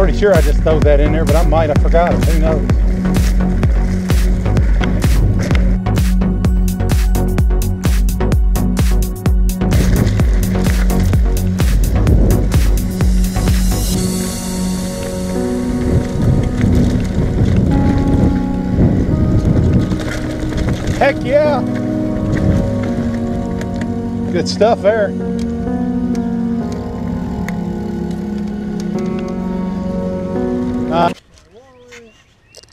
Pretty sure I just threw that in there, but I might have forgot it. Who knows? Heck yeah! Good stuff there.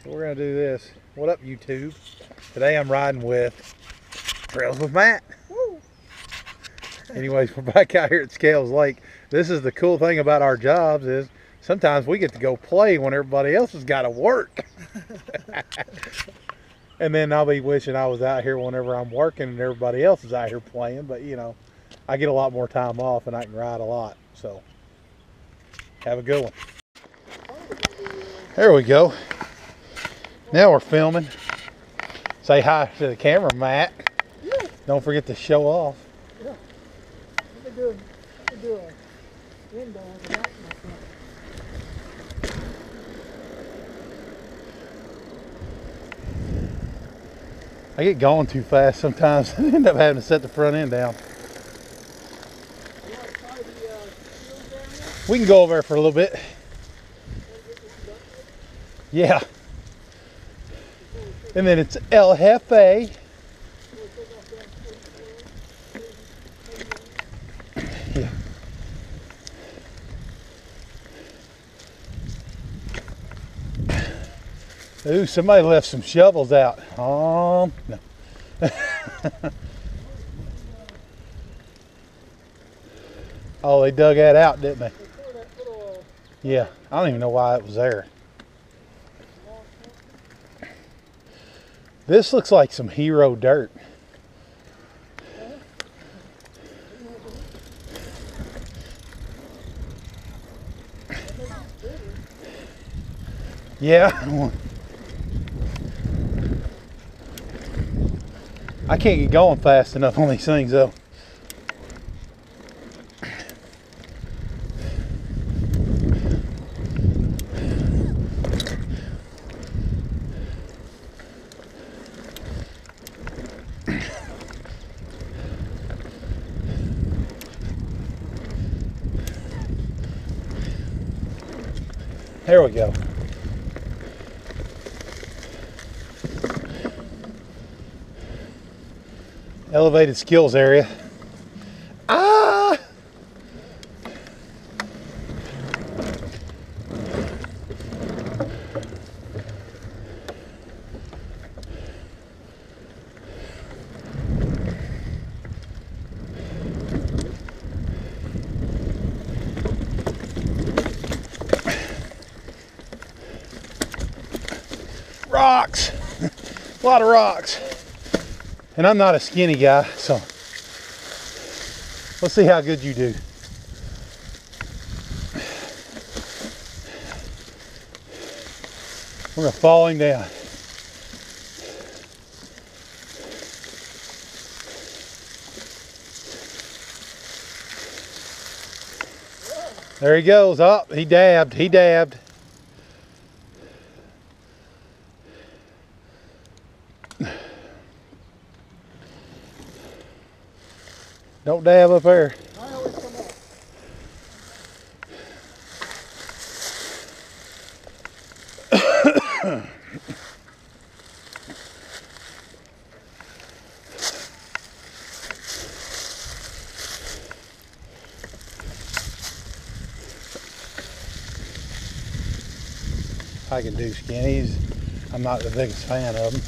We're gonna do this. What up, YouTube? Today I'm riding with Trails with Matt. Woo. Anyways, we're back out here at Scales Lake. This is the cool thing about our jobs is sometimes we get to go play when everybody else has got to work. And then I'll be wishing I was out here whenever I'm working and everybody else is out here playing. But, you know, I get a lot more time off and I can ride a lot. So, have a good one. There we go. Now we're filming. Say hi to the camera, Matt. Yeah. Don't forget to show off. Yeah. Let me do a window with the light in my front. I get going too fast sometimes. I end up having to set the front end down. We can go over there for a little bit. Yeah. And then it's El Jefe. Yeah. Ooh, somebody left some shovels out. No. Oh, they dug that out, didn't they? Yeah, I don't even know why it was there. This looks like some hero dirt. Yeah. I can't get going fast enough on these things though. There we go. Elevated skills area. Ah! Rocks. A lot of rocks. And I'm not a skinny guy, so let's see how good you do. We're gonna fall him down. There he goes. Oh, he dabbed. He dabbed. Don't dab up there. I always come up. I can do skinnies. I'm not the biggest fan of them.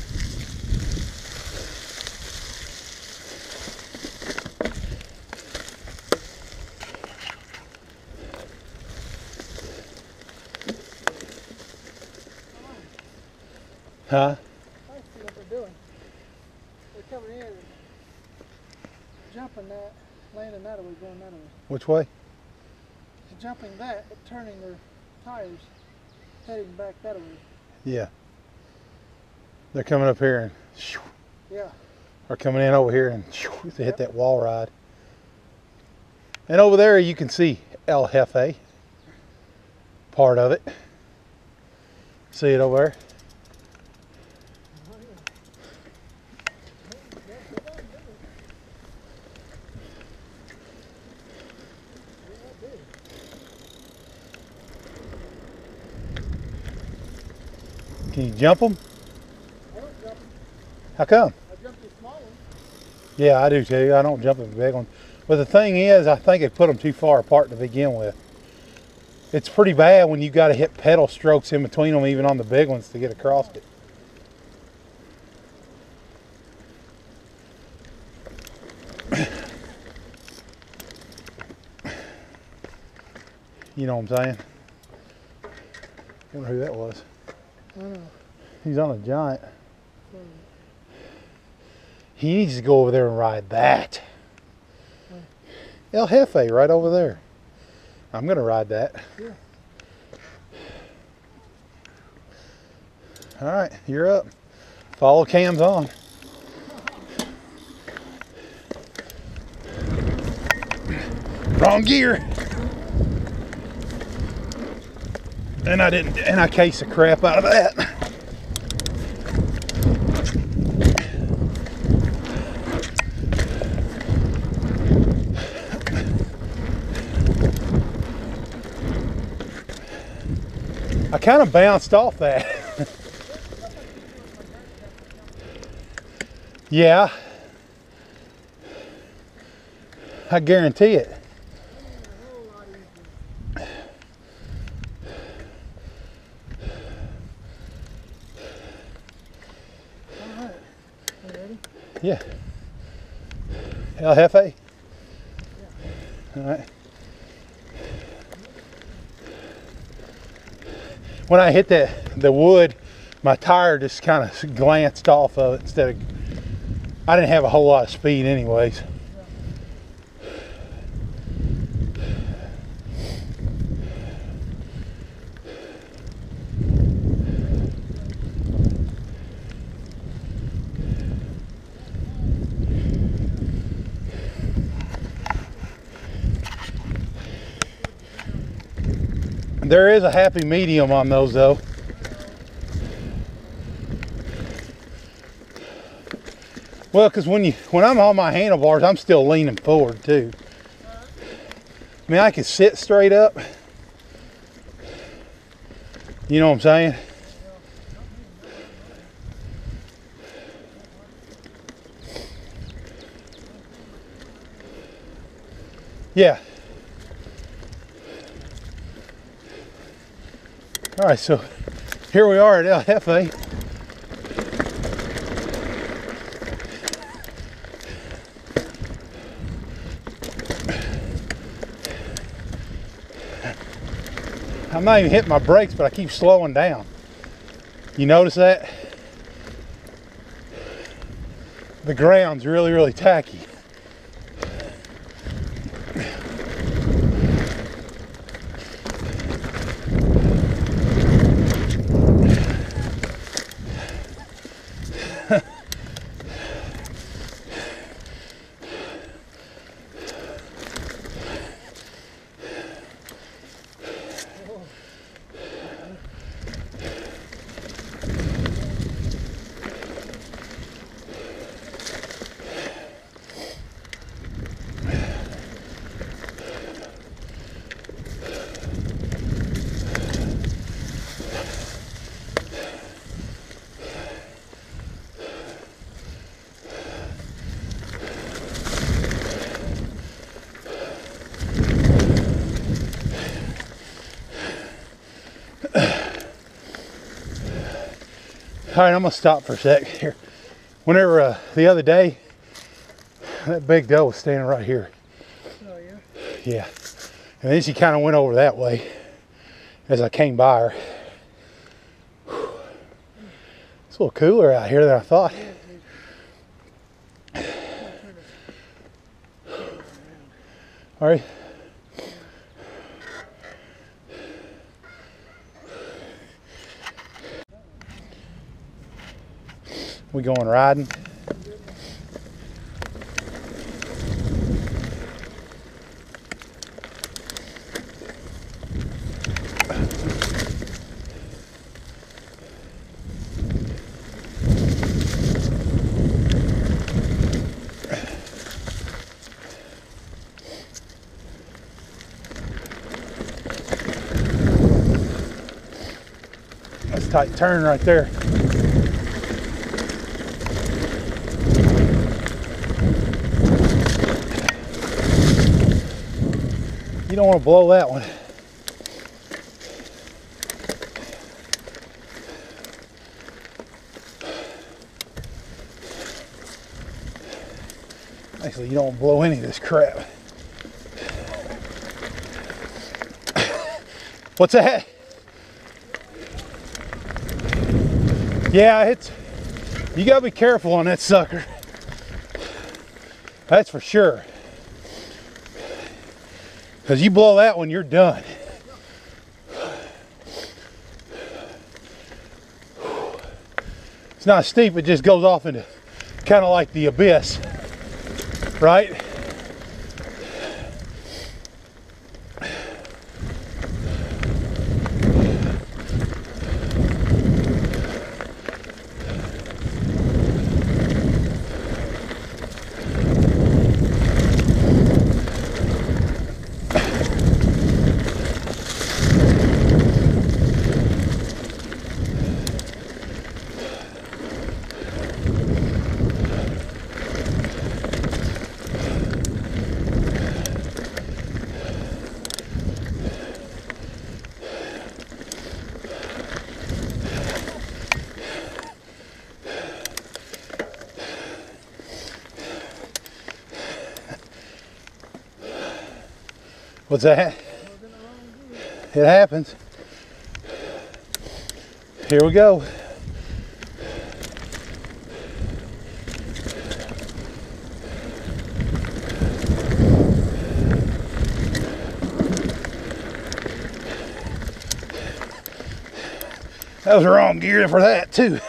Huh? I see what they're doing. They're coming in and jumping that, landing that way, going that way. Which way? They're jumping that, but turning their tires, heading back that way. Yeah. They're coming up here and shoo. Yeah. Or coming in over here and shoo, they hit that wall ride. And over there you can see El Jefe. part of it. See it over there? Can you jump them? I don't jump them. How come? I jump the small ones. Yeah, I do too. I don't jump the big ones. But the thing is, I think they put them too far apart to begin with. It's pretty bad when you got to hit pedal strokes in between them, even on the big ones, to get across it. You know what I'm saying? I wonder who that was. I know. He's on a giant. He needs to go over there and ride that. El Jefe right over there. I'm gonna ride that. Yeah. All right, you're up. Follow cams on. Wrong gear. And I cased the crap out of that. I kind of bounced off that. Yeah. I guarantee it. Alright. You ready? Yeah. El Jefe? Yeah. All right. When I hit the wood, my tire just kind of glanced off of it instead of, I didn't have a whole lot of speed anyways. There is a happy medium on those though. Well, because when I'm on my handlebars, I'm still leaning forward too. I mean, I can sit straight up. You know what I'm saying? Yeah. All right, so here we are at El Jefe. I'm not even hitting my brakes, but I keep slowing down. You notice that? The ground's really, really tacky. All right, I'm gonna stop for a sec here. Whenever the other day, that big doe was standing right here. Oh yeah? Yeah. And then she kind of went over that way as I came by her. It's a little cooler out here than I thought. All right. We going riding? tight turn right there. You don't want to blow that one. Actually, you don't blow any of this crap. What's that? Yeah, you gotta be careful on that sucker. That's for sure. Because you blow that one, you're done. It's not steep, it just goes off into kind of like the abyss. Right? What's that? It happens. Here we go. That was the wrong gear for that too.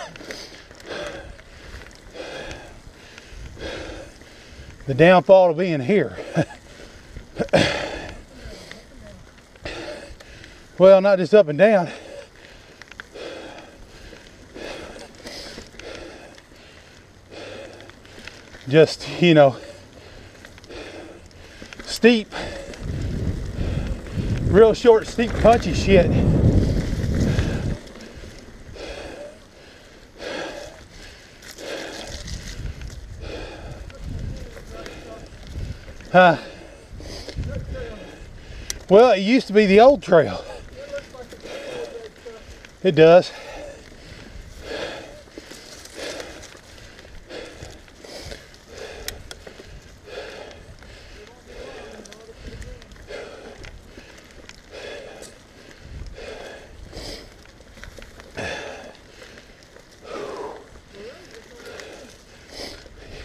The downfall of being here. Well, not just up and down. Just, you know, steep, real short, steep, punchy shit. Well, it used to be the old trail. It does.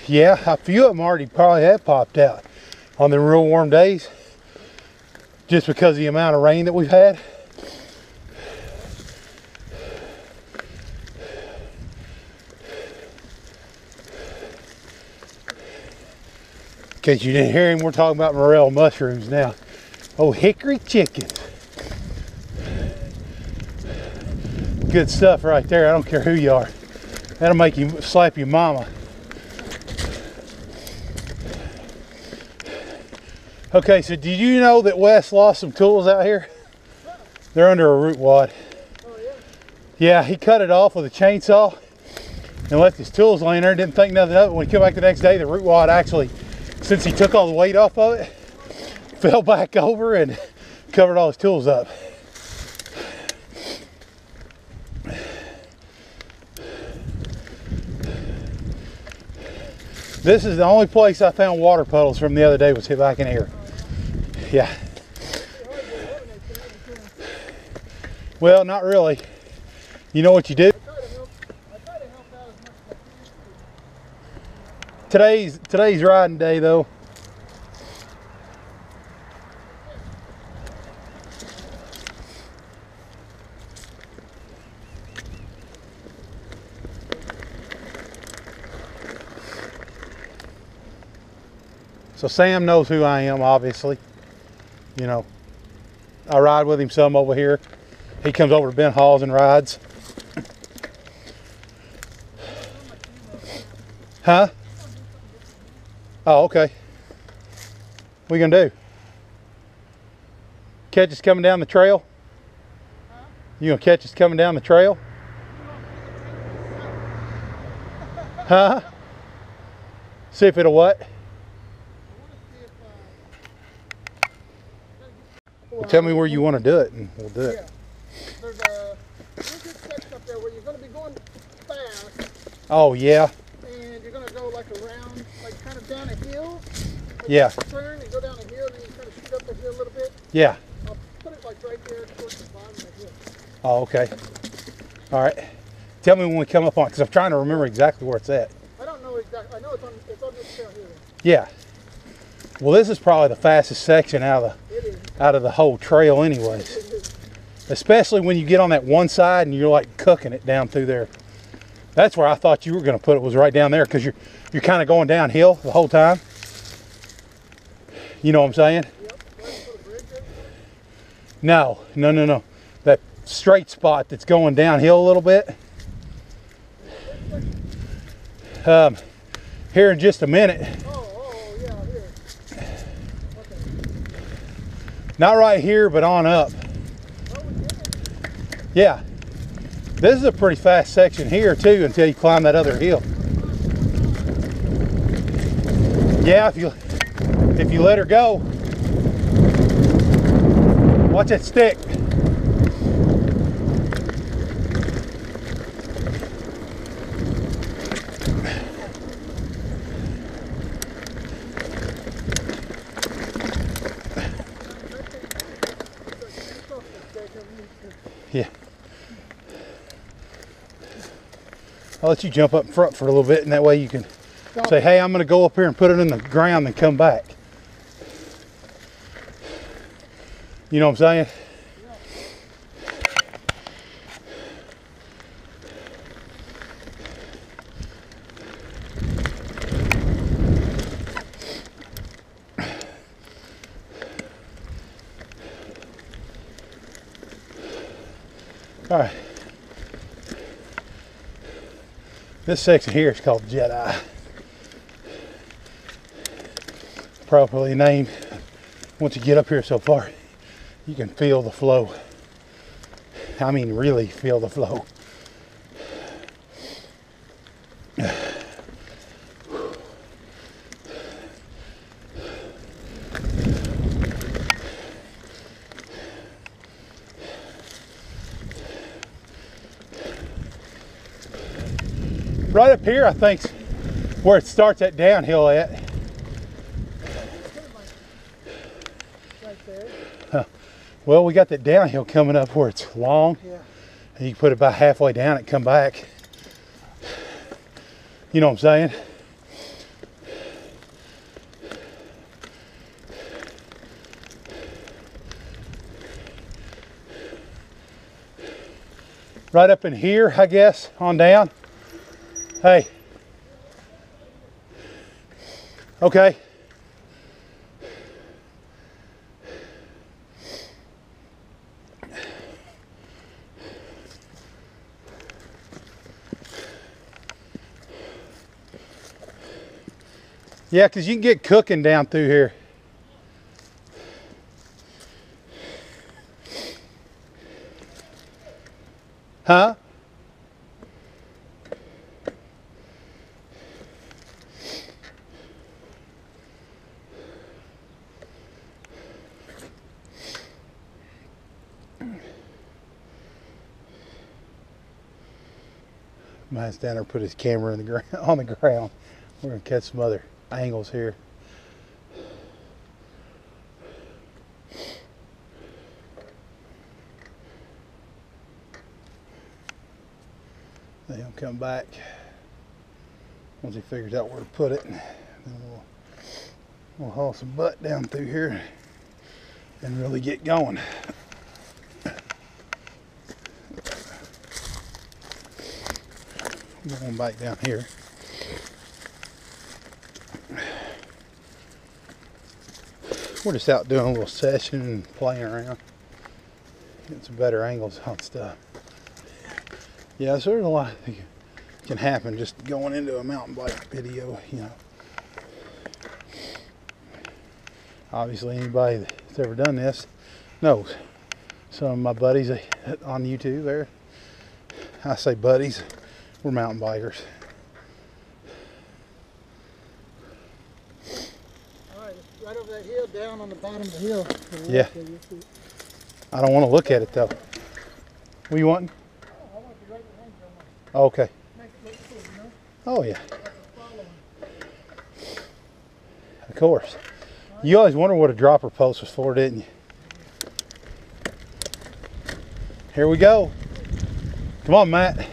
Yeah, a few of them already probably have popped out on the real warm days, just because of the amount of rain that we've had. In case you didn't hear him, we're talking about morel mushrooms now. Oh, hickory chickens. Good stuff right there. I don't care who you are. That'll make you slap your mama. Okay, so did you know that Wes lost some tools out here? They're under a root wad. Oh, yeah? Yeah, he cut it off with a chainsaw and left his tools laying there. Didn't think nothing of it. When he came back the next day, the root wad actually, since he took all the weight off of it, fell back over and covered all his tools up. This is the only place I found water puddles from the other day, was hit back in here. Yeah. Well, not really. You know what you do? Today's riding day though. So Sam knows who I am, obviously. You know, I ride with him some over here. He comes over to Ben Hall's and rides. Huh? Oh, okay. What are you gonna do? Catch us coming down the trail? You gonna catch us coming down the trail? Huh? See if it'll what? Well, tell me where you want to do it and we'll do it. Yeah. There's a good section up there where you're going to be going fast. Oh, yeah. And you're going to go like around, like kind of down a hill. Like Yeah. Turn and go down a hill, and then you kind of shoot up the hill a little bit. Yeah. I'll put it like right there towards the bottom of the hill. Oh, okay. All right. Tell me when we come up on it, because I'm trying to remember exactly where it's at. I don't know exactly. I know it's on this trail here. Yeah. Well, this is probably the fastest section out of the whole trail anyways. Especially when you get on that one side and you're like cooking it down through there. That's where I thought you were going to put it, was right down there, because you're kind of going downhill the whole time. You know what I'm saying? Yep. Put a bridge in. No. That straight spot that's going downhill a little bit. Here in just a minute. Oh, yeah, here. Okay. Not right here, but on up. Oh, we did it. Yeah. This is a pretty fast section here too until you climb that other hill. Yeah, if you let her go. Watch that stick. Yeah. I'll let you jump up in front for a little bit, and that way you can say, hey, I'm going to go up here and put it in the ground and come back. You know what I'm saying? All right. This section here is called Jedi. Properly named. Once you get up here so far, you can feel the flow. I mean, really feel the flow. Right up here, I think's where it starts that downhill at. Right there. Well, we got that downhill coming up where it's long. Yeah. And you can put it about halfway down and come back. You know what I'm saying? Right up in here, I guess, on down. Hey. Okay. Yeah, because you can get cooking down through here. Huh? Mine's down there, put his camera in the ground, on the ground. We're gonna catch some other angles here. Then he'll come back once he figures out where to put it. Then we'll haul some butt down through here and really get going. Going back down here. We're just out doing a little session and playing around. Get some better angles on stuff. Yeah, so there's a lot that can happen just going into a mountain bike video, you know. Obviously anybody that's ever done this knows. Some of my buddies on YouTube there, I say buddies, we're mountain bikers. down on the bottom of the hill. Yeah. Okay, you'll see it. I don't want to look at it though. What you wanting? I want to be right behind you. Oh, okay. Make it look cool, you know? Oh yeah, Like a following. of course. You always wonder what a dropper post was for, didn't you? Here we go. Come on, Matt.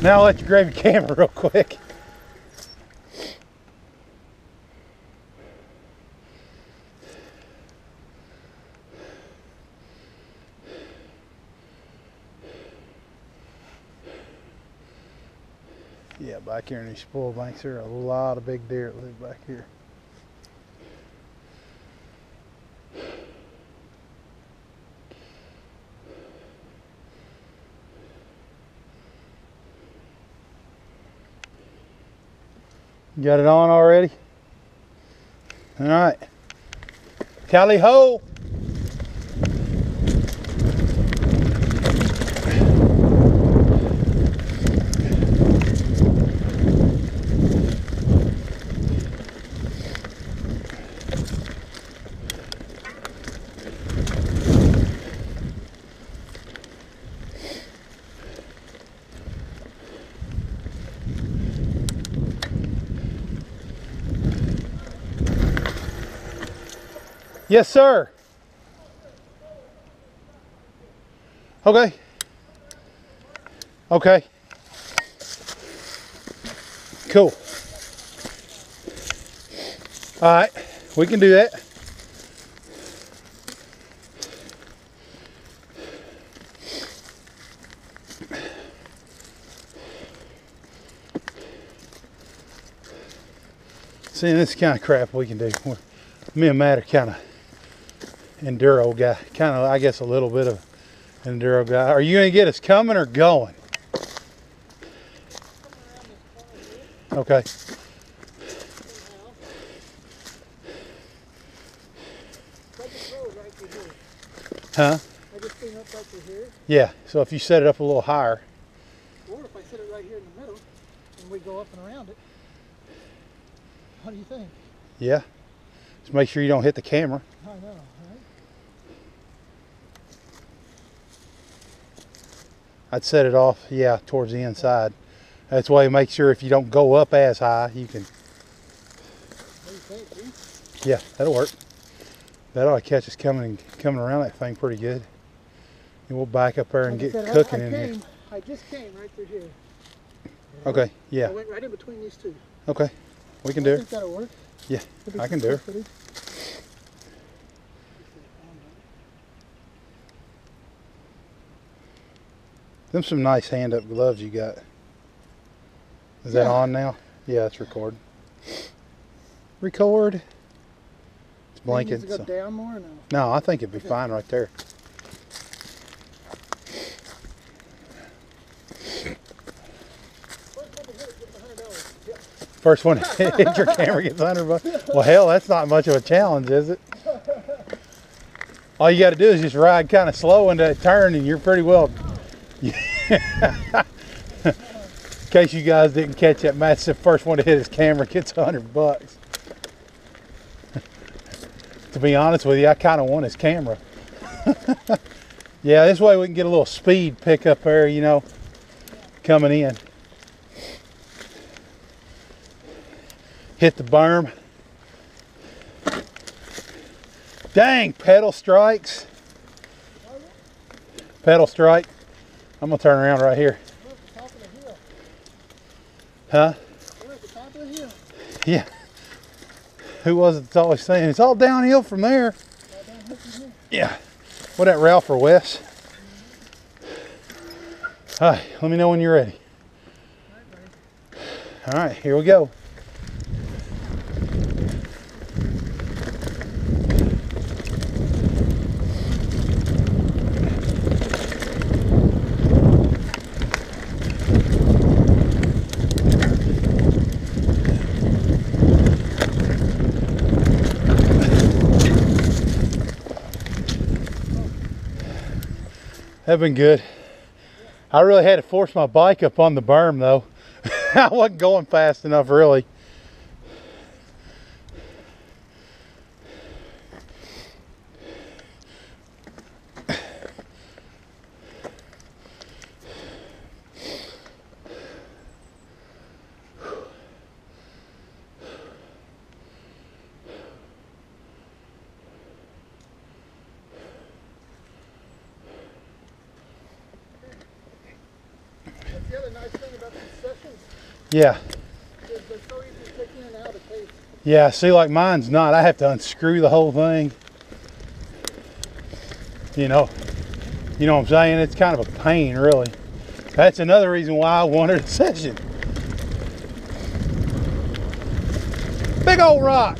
Now I'll let you grab your camera real quick. Yeah, back here in these spoil banks, there are a lot of big deer that live back here. You got it on already? All right. Tally ho! Yes, sir. Okay. Okay. Cool. All right, we can do that. See, this kind of crap we can do. Me and Matt are kind of enduro guy, kind of, I guess, a little bit of enduro guy. Are you gonna get us coming or going? Okay. Huh? I just clean up right through here. Yeah, so if you set it up a little higher. Or if I set it right here in the middle and we go up and around it. What do you think? Yeah. Just make sure you don't hit the camera. I know, right? I'd set it off, yeah, towards the inside. That's why you make sure if you don't go up as high, you can. What do you think, G? Yeah, that'll work. That ought to catch us coming around that thing pretty good. And we'll back up there and Like I get said, cooking in here. I just came right through here. Okay, yeah. I went right in between these two. Okay, we can I do it. think that'll work. Yeah, Could be I can some do it. footage. Them some nice hand-up gloves you got. Is that Yeah. on now? Yeah, it's recording. Record. It's Think it blinking. needs to go So. down more or no? No, I think it'd be Okay. fine right there. First one to hit your camera gets $100. Well, hell, that's not much of a challenge, is it? All you got to do is just ride kind of slow into that turn, and you're pretty well. In case you guys didn't catch that, Matt's the first one to hit his camera gets $100. To be honest with you, I kind of want his camera. Yeah, this way we can get a little speed pick up there, you know, coming in. Hit the berm. Dang, pedal strikes. Pedal strike. I'm gonna turn around right here. We're at the top of the hill. Huh? We're at the top of the hill. Yeah. Who was it that's always saying it's all downhill from there? Right down here from here. Yeah. What that, Ralph or Wes? All right, let me know when you're ready. All right, buddy. All right, here we go. That's been good. I really had to force my bike up on the berm though. I wasn't going fast enough really. That's the other nice thing about these sessions. Yeah. They're so easy to take in and out of pace. Yeah, see, like mine's not. I have to unscrew the whole thing. You know what I'm saying? It's kind of a pain, really. That's another reason why I wanted a session. Big old rock.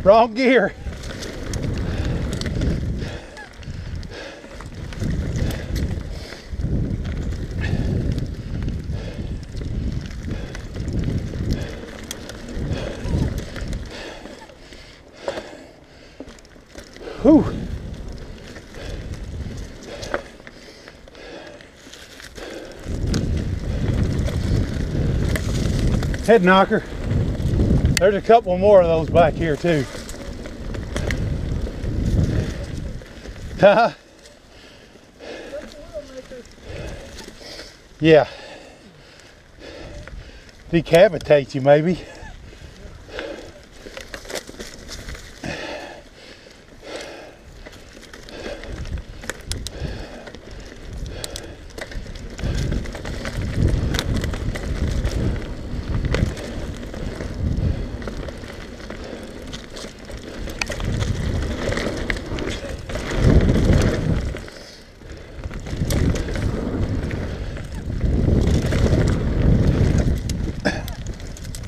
Wrong gear. Whew. Head knocker. There's a couple more of those back here too. Yeah. Decapitates you maybe.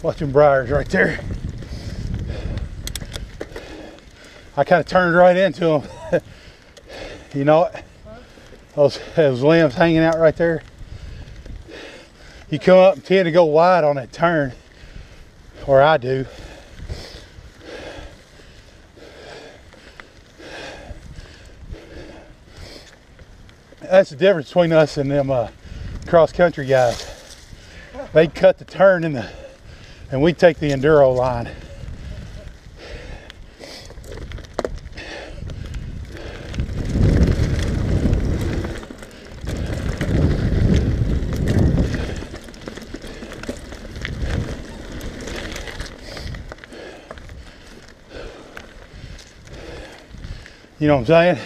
Watching briars right there. I kind of turned right into them. You know what? Those limbs hanging out right there. You come up and tend to go wide on that turn, or I do. That's the difference between us and them cross-country guys. They cut the turn in the, and we take the enduro line. You know what I'm saying?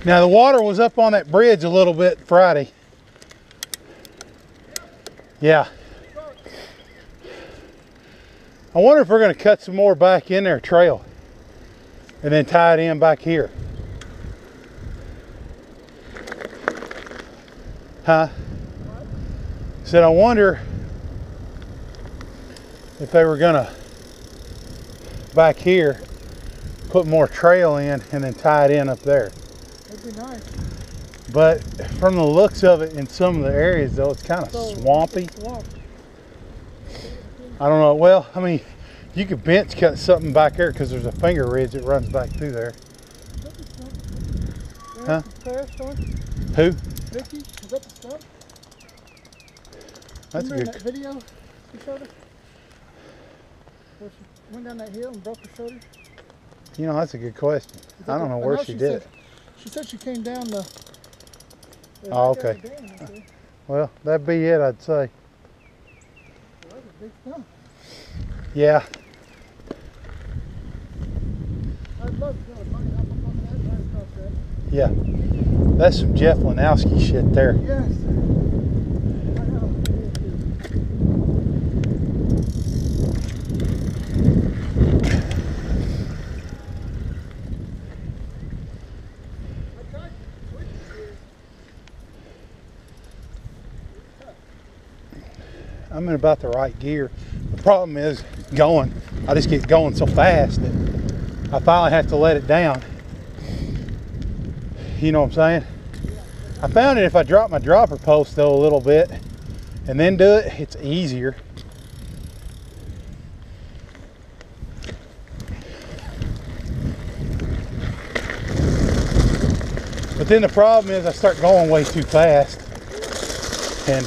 Now the water was up on that bridge a little bit Friday. Yeah. I wonder if we're going to cut some more back in their trail and then tie it in back here. Huh? Said I wonder if they were going to back here put more trail in and then tie it in up there. That'd be nice. But from the looks of it in some of the areas though, it's kind of swampy. I don't know. Well, I mean, you could bench cut something back there because there's a finger ridge that runs back through there. Huh? Who? Vicky? Is that the stump? That's Remember good. that video you showed us? Where she went down that hill and broke her shoulder? You know, that's a good question. I don't know where she did it. She said she came down the Oh, okay. Dam, Well, that'd be it, I'd say. Well, that's a big stump. Yeah. love to go. Money hop up on that, drive across that. Yeah. That's some Jeff Lanowski shit there. Yes. I know. It is too. I tried to switch gears. I'm in about the right gear. The problem is going. I just get going so fast that I finally have to let it down. You know what I'm saying? I found it if I drop my dropper post though a little bit and then do it, it's easier. But then the problem is I start going way too fast, and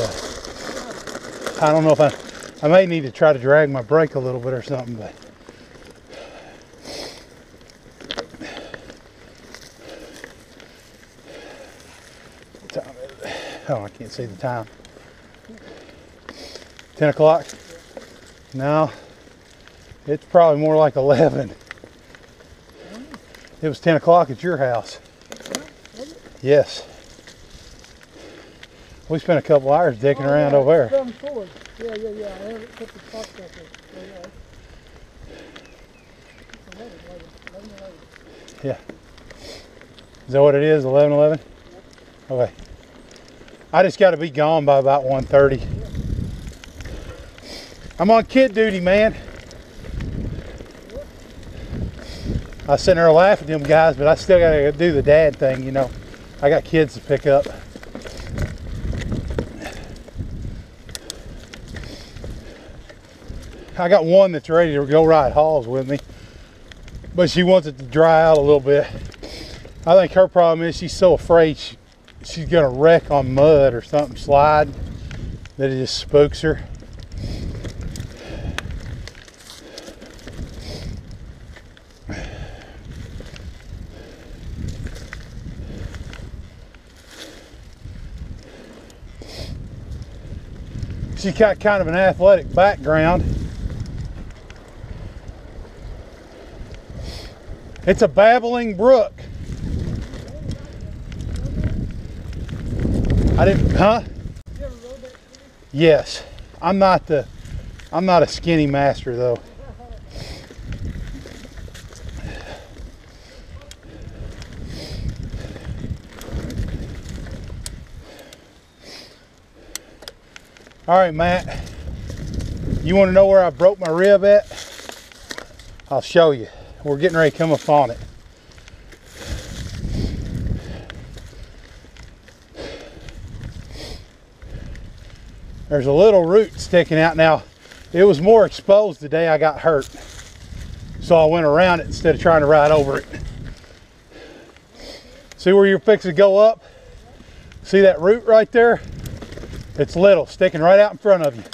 I don't know if I may need to try to drag my brake a little bit or something, but what time is it? Oh, I can't see the time. 10 o'clock? No, it's probably more like 11. It was 10 o'clock at your house. Yes. We spent a couple hours dicking around over there. 74. Yeah. I haven't put the clock back there. Yeah. It's 11. Yeah. Is that what it is? 11:11? Okay. I just got to be gone by about 1:30. I'm on kid duty, man. I was sitting there laughing at them guys, but I still got to do the dad thing, you know. I got kids to pick up. I got one that's ready to go ride hauls with me, but she wants it to dry out a little bit. I think her problem is she's so afraid she's gonna wreck on mud or something, slide, that it just spooks her. She's got kind of an athletic background. It's a babbling brook. I didn't, huh? Yes. I'm not a skinny master though. All right, Matt, you want to know where I broke my rib at? I'll show you. We're getting ready to come up on it. There's a little root sticking out. Now, it was more exposed the day I got hurt, so I went around it instead of trying to ride over it. See where you're fixing to go up? See that root right there? It's little, sticking right out in front of you.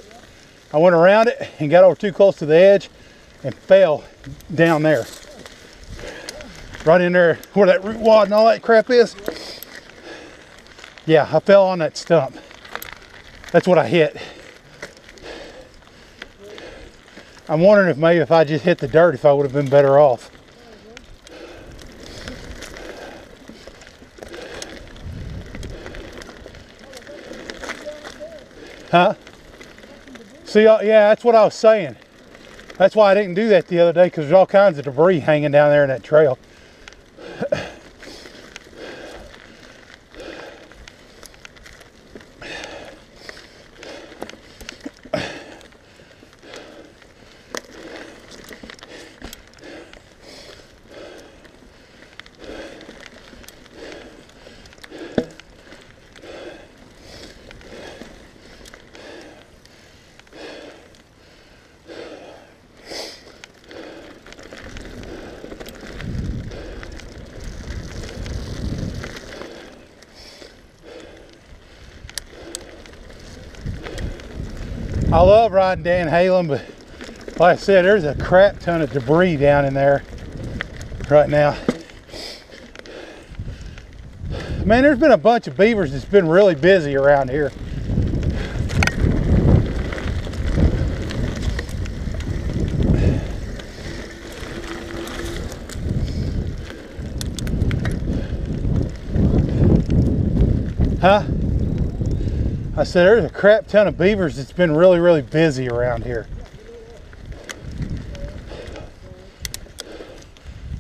I went around it and got over too close to the edge and fell down there. Right in there where that root wad and all that crap is. Yeah, I fell on that stump. That's what I hit. I'm wondering if maybe if I just hit the dirt, if I would have been better off. Huh? See, yeah, that's what I was saying. That's why I didn't do that the other day, because there's all kinds of debris hanging down there in that trail. I love riding Dan Halen, but like I said, there's a crap ton of debris down in there right now. Man, there's been a bunch of beavers that's been really busy around here. Huh? I said there's a crap ton of beavers. It's been really, really busy around here.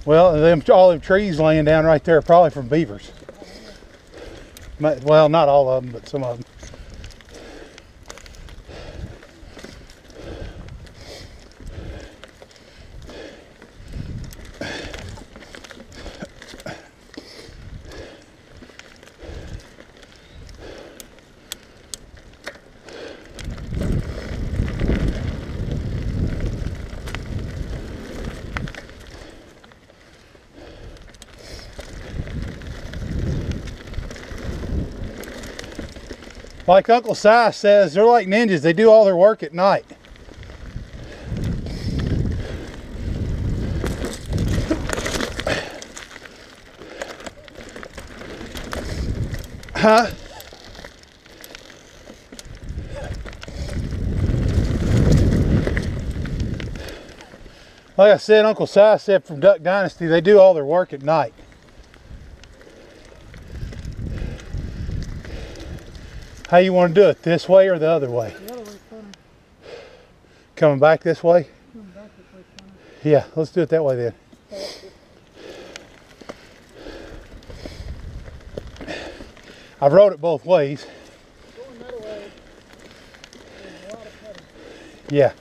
Well, all them trees laying down right there are probably from beavers. Well, not all of them, but some of them. Like Uncle Si says, they're like ninjas. They do all their work at night. Huh? Like I said, Uncle Si said from Duck Dynasty, they do all their work at night. How you want to do it? This way or the other way? The other way's funny. Coming back this way? Coming back this way's funny. Yeah, let's do it that way then. I've rode it both ways. Going that way, there's a lot of cutting. Yeah.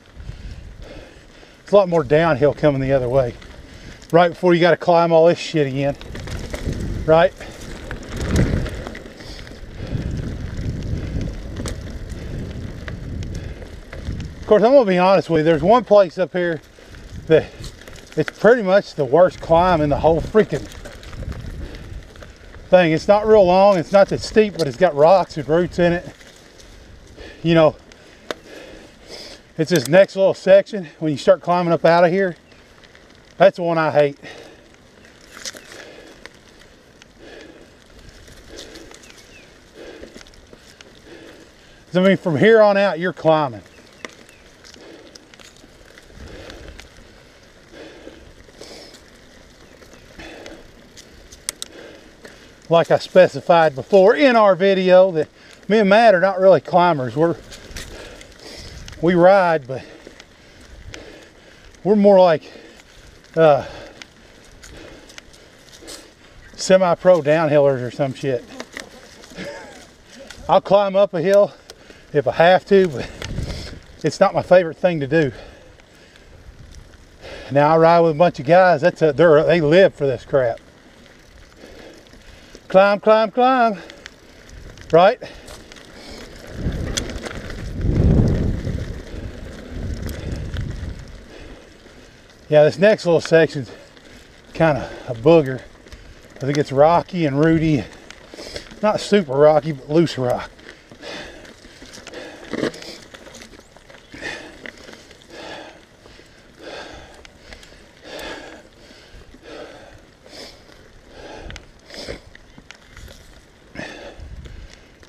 It's a lot more downhill coming the other way. Right before you got to climb all this shit again. Right? Of course, I'm going to be honest with you. There's one place up here that it's pretty much the worst climb in the whole freaking thing. It's not real long. It's not that steep, but it's got rocks and roots in it. You know, it's this next little section when you start climbing up out of here. That's the one I hate. I mean, from here on out, you're climbing. Like I specified before in our video, that me and Matt are not really climbers. We ride, but we're more like semi-pro downhillers or some shit. I'll climb up a hill if I have to, but it's not my favorite thing to do. Now I ride with a bunch of guys. They live for this crap. Climb, climb, climb. Right? Yeah, this next little section's kind of a booger. I think it's rocky and rooty. Not super rocky, but loose rock.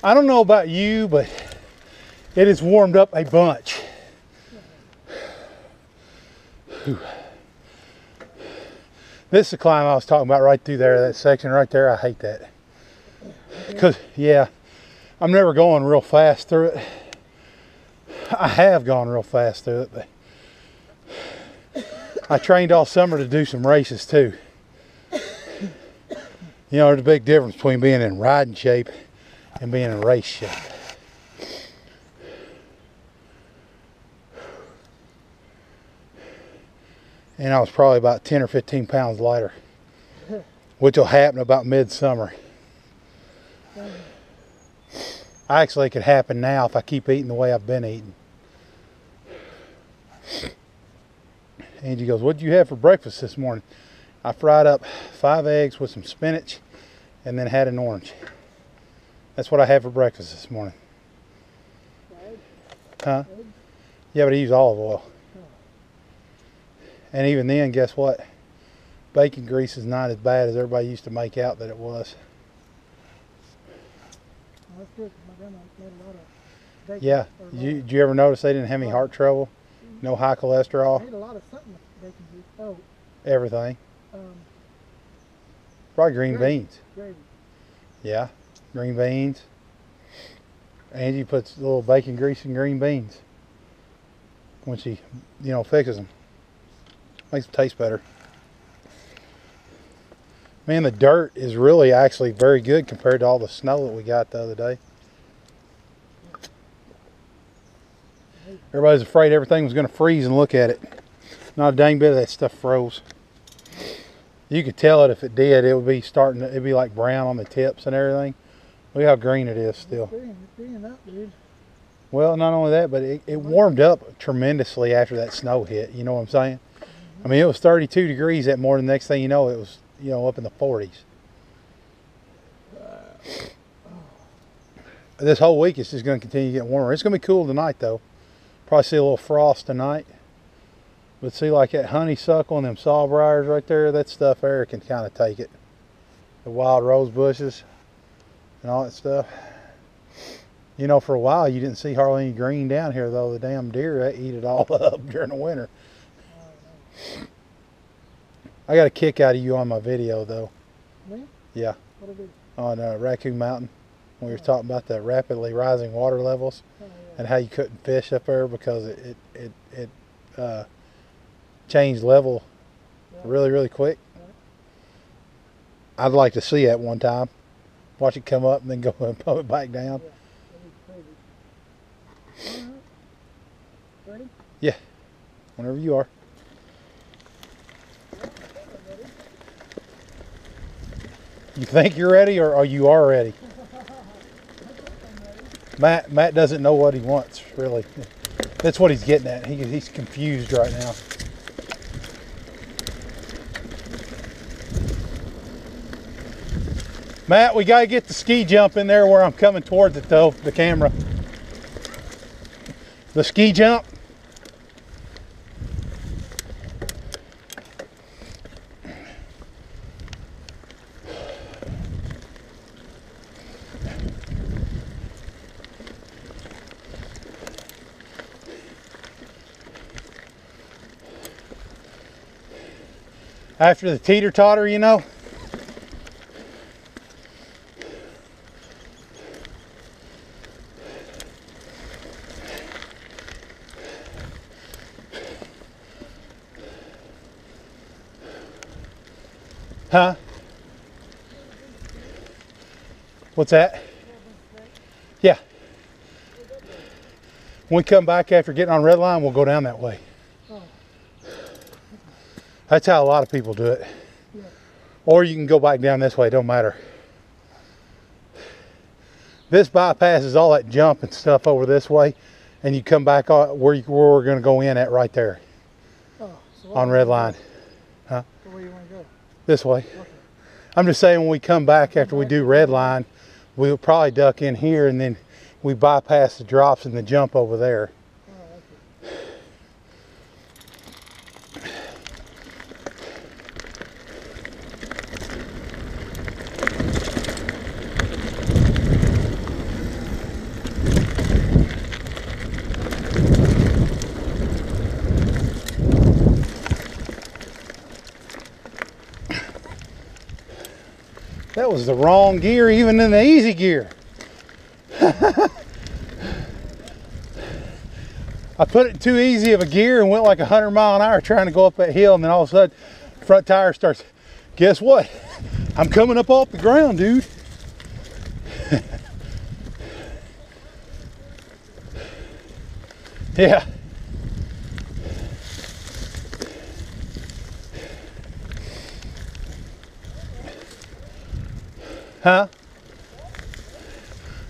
I don't know about you, but it has warmed up a bunch. Whew. This is the climb I was talking about right through there, that section right there. I hate that. Because, yeah, I'm never going real fast through it. I have gone real fast through it, but I trained all summer to do some races too. You know, there's a big difference between being in riding shape and being in race shape. And I was probably about 10 or 15 pounds lighter, which will happen about midsummer. Actually, it could happen now if I keep eating the way I've been eating. Angie goes, "What did you have for breakfast this morning?" I fried up 5 eggs with some spinach and then had an orange. That's what I had for breakfast this morning. Huh? Yeah, but I use olive oil. And even then, guess what? Bacon grease is not as bad as everybody used to make out that it was. Well, that's good, 'cause my grandma made a lot of bacon. Yeah. Did you ever notice they didn't have any heart trouble? No high cholesterol? I ate a lot of something with bacon grease. Oh, Everything. um, Probably green Gravy. beans. gravy. Yeah. Green beans. Angie puts a little bacon grease in green beans when she, fixes them. Makes them taste better. Man, the dirt is really actually very good compared to all the snow that we got the other day. Everybody's afraid everything was going to freeze, and look at it. Not a dang bit of that stuff froze. You could tell it if it did. It would be it'd be like brown on the tips and everything. Look how green it is still. It's green up, dude. Well, not only that, but it warmed up tremendously after that snow hit. You know what I'm saying? I mean, it was 32 degrees that morning. The next thing you know, it was, up in the 40s. This whole week it's just going to continue to get warmer. It's going to be cool tonight, though. Probably see a little frost tonight. But see, like that honeysuckle and them sawbriars right there, that stuff there can kind of take it. The wild rose bushes and all that stuff. For a while you didn't see hardly any green down here, though. The damn deer, they eat it all up during the winter. I got a kick out of you on my video, though. Me? Yeah. What did On Raccoon Mountain. We were talking about the rapidly rising water levels and how you couldn't fish up there because it changed level really, really quick. I'd like to see that one time. Watch it come up and then go and pump it back down. Ready? Yeah. Whenever you are. You think you're ready, or you are ready? Matt doesn't know what he wants, really. That's what he's getting at. He's confused right now. Matt, we got to get the ski jump in there where I'm coming towards it, though, the camera. The ski jump. After the teeter-totter, Huh? What's that? Yeah. When we come back after getting on red line, we'll go down that way. That's how a lot of people do it. Yeah. Or you can go back down this way, it don't matter. This bypasses all that jump and stuff over this way, and you come back where we're going to go in at right there. Oh, so on red line. Huh? So where you want to go? This way. Okay. I'm just saying when we come back after we do red line, we'll probably duck in here and then we bypass the drops and the jump over there. Oh, okay. That was the wrong gear, even in the easy gear. I put it in too easy of a gear and went like 100 miles an hour trying to go up that hill, and then all of a sudden, front tire starts, guess what? I'm coming up off the ground, dude. Yeah. Huh?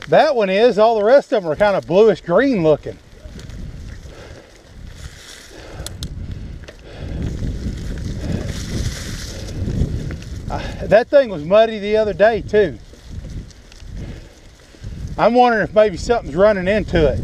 That one is. All the rest of them are kind of bluish green looking. That thing was muddy the other day too. I'm wondering if maybe something's running into it.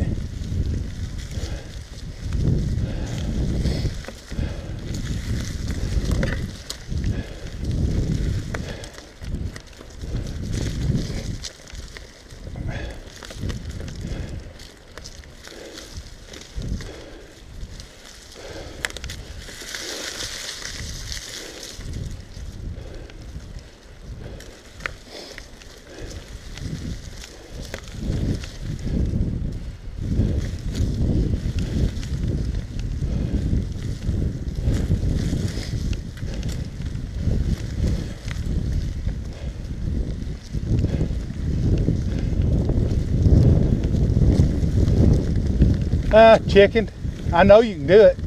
Chicken. I know you can do it.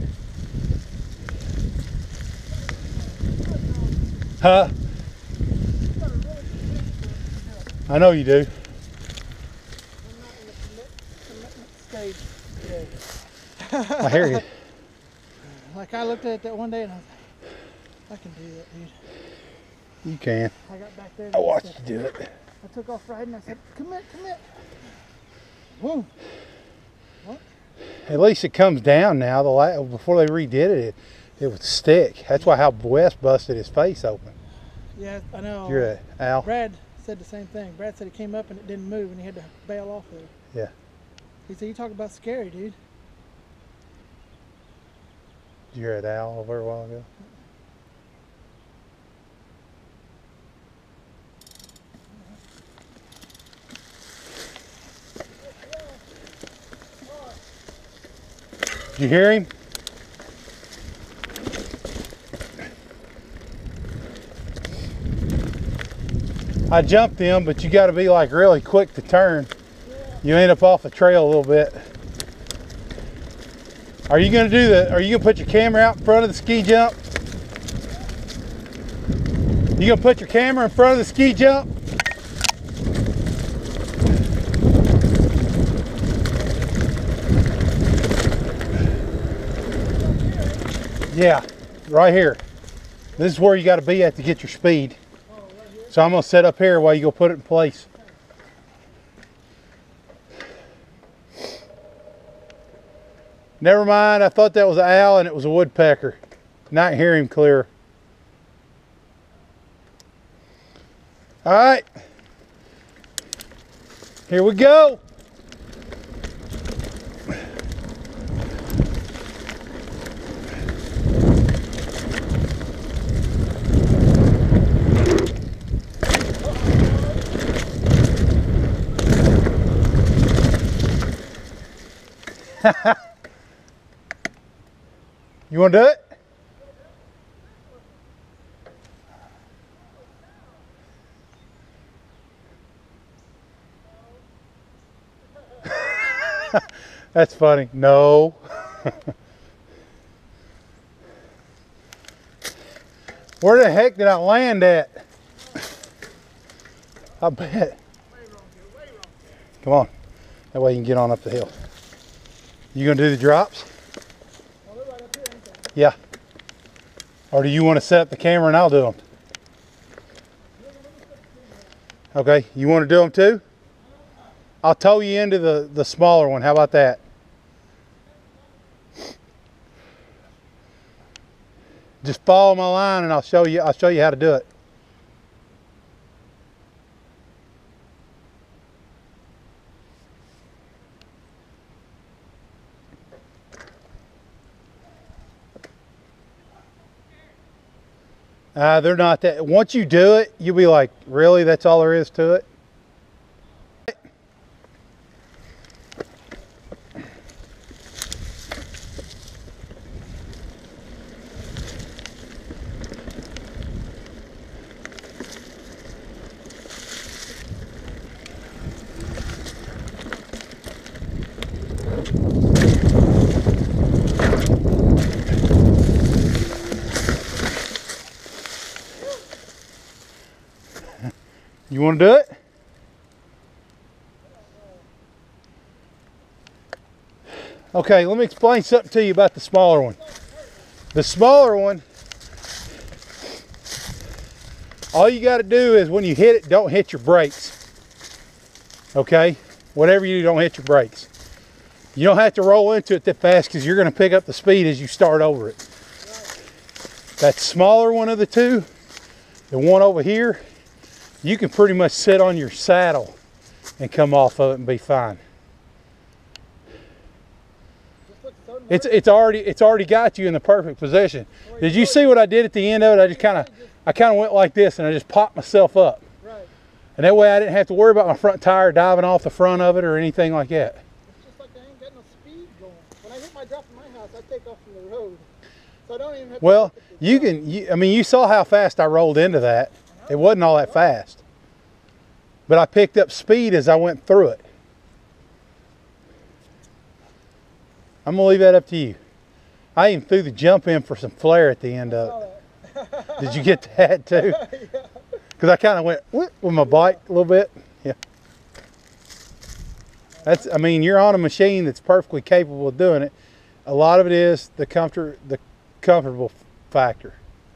Huh? I know you do. I'm not in the commitment stage yet. I hear you. Like I looked at it that one day and I was like, I can do that, dude. You can. I got back there. I watched you do it. I took off riding. I said, commit. Boom. What? At least it comes down now. Before they redid it, it would stick. That's why how West busted his face open. Yeah, I know. You're a Al. Brad said the same thing. Brad said it came up and it didn't move and he had to bail off of it. Yeah. He said, you talk about scary, dude. You're at Al over a while ago. Did you hear him? I jumped him, but you got to be like really quick to turn. You end up off the trail a little bit. Are you gonna are you gonna put your camera out in front of the ski jump? You gonna put your camera in front of the ski jump? Yeah, right here. This is where you gotta be at to get your speed. So I'm gonna set up here while you go put it in place. Never mind, I thought that was an owl and it was a woodpecker. Not hear him clear. All right, here we go. You want to do it? That's funny. No. Where the heck did I land at? I bet. Come on. That way you can get on up the hill. You gonna do the drops? Yeah. Or do you want to set up the camera and I'll do them? Okay, you want to do them too? I'll tow you into the smaller one. How about that? Just follow my line and I'll show you how to do it. They're not that. Once you do it, you'll be like, really? That's all there is to it? You want to do it? Okay, let me explain something to you about the smaller one. The smaller one, all you got to do is when you hit it, don't hit your brakes. Okay? Whatever you do, don't hit your brakes. You don't have to roll into it that fast because you're going to pick up the speed as you start over it. That smaller one of the two, the one over here, you can pretty much sit on your saddle and come off of it and be fine. It's already got you in the perfect position. Did you see what I did at the end of it? I kind of went like this and I just popped myself up. Right. And that way I didn't have to worry about my front tire diving off the front of it or anything like that. It's just like I ain't got no speed going. When I hit my drop in my house, I take off from the road. So I don't even have to well, I mean, you saw how fast I rolled into that. It wasn't all that fast. But I picked up speed as I went through it. I'm gonna leave that up to you. I even threw the jump in for some flare at the end of it. Did you get that too? Because I kind of went with my bike a little bit. Yeah. That's, I mean, you're on a machine that's perfectly capable of doing it. A lot of it is the comfortable factor.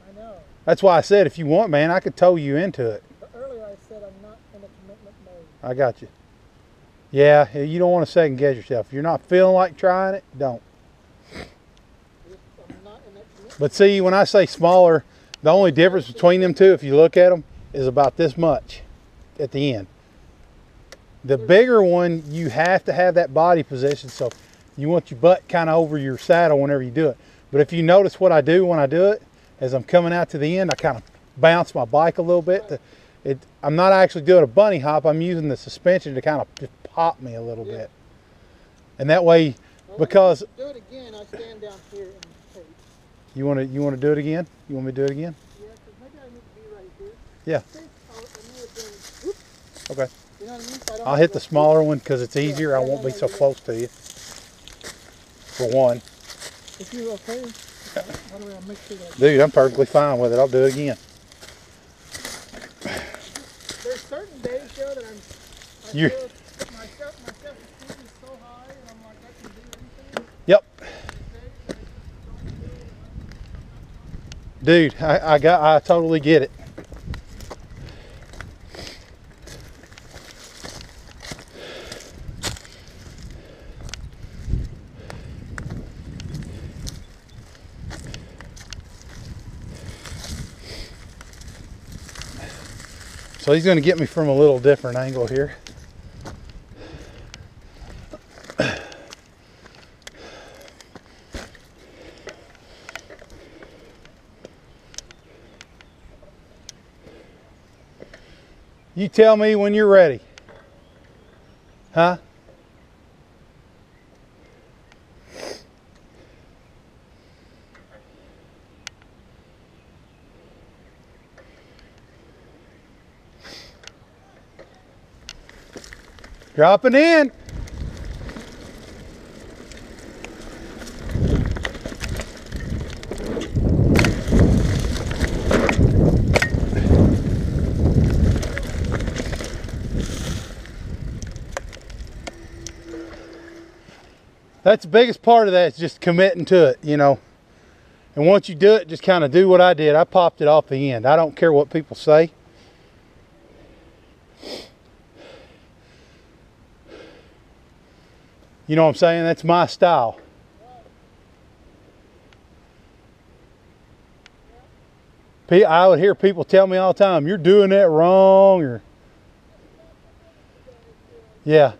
I know. That's why I said, if you want, man, I could tow you into it. But earlier I said I'm not in a commitment mode. I got you. Yeah, you don't want to second guess yourself. If you're not feeling like trying it, don't. I'm not in that commitment. But see, when I say smaller, the only difference between them two, if you look at them, is about this much at the end. The bigger one, you have to have that body position, so you want your butt kind of over your saddle whenever you do it. But if you notice what I do when I do it, as I'm coming out to the end, I kind of bounce my bike a little bit. I'm not actually doing a bunny hop. I'm using the suspension to kind of just pop me a little bit. And that way, because do it again, I stand down here and take. you want to do it again? You want me to do it again? Yeah, because maybe I need to be right here. Yeah. Whoop. Okay. You know what I mean? So I don't I'll hit the smaller one because it's easier. I won't be so close to you. For one. If you're okay, how do I make sure that Dude, I'm perfectly fine with it. I'll do it again. there's certain days, Joe, that You're- feel my self-esteem is so high, and I'm like, I can do anything. Yep. Okay? Dude, I totally get it. So he's going to get me from a little different angle here. You tell me when you're ready. Huh? Dropping in. That's the biggest part of that, is just committing to it, you know. And once you do it, just kind of do what I did. I popped it off the end. I don't care what people say. You know what I'm saying? That's my style. I would hear people tell me all the time, you're doing that wrong, or yeah.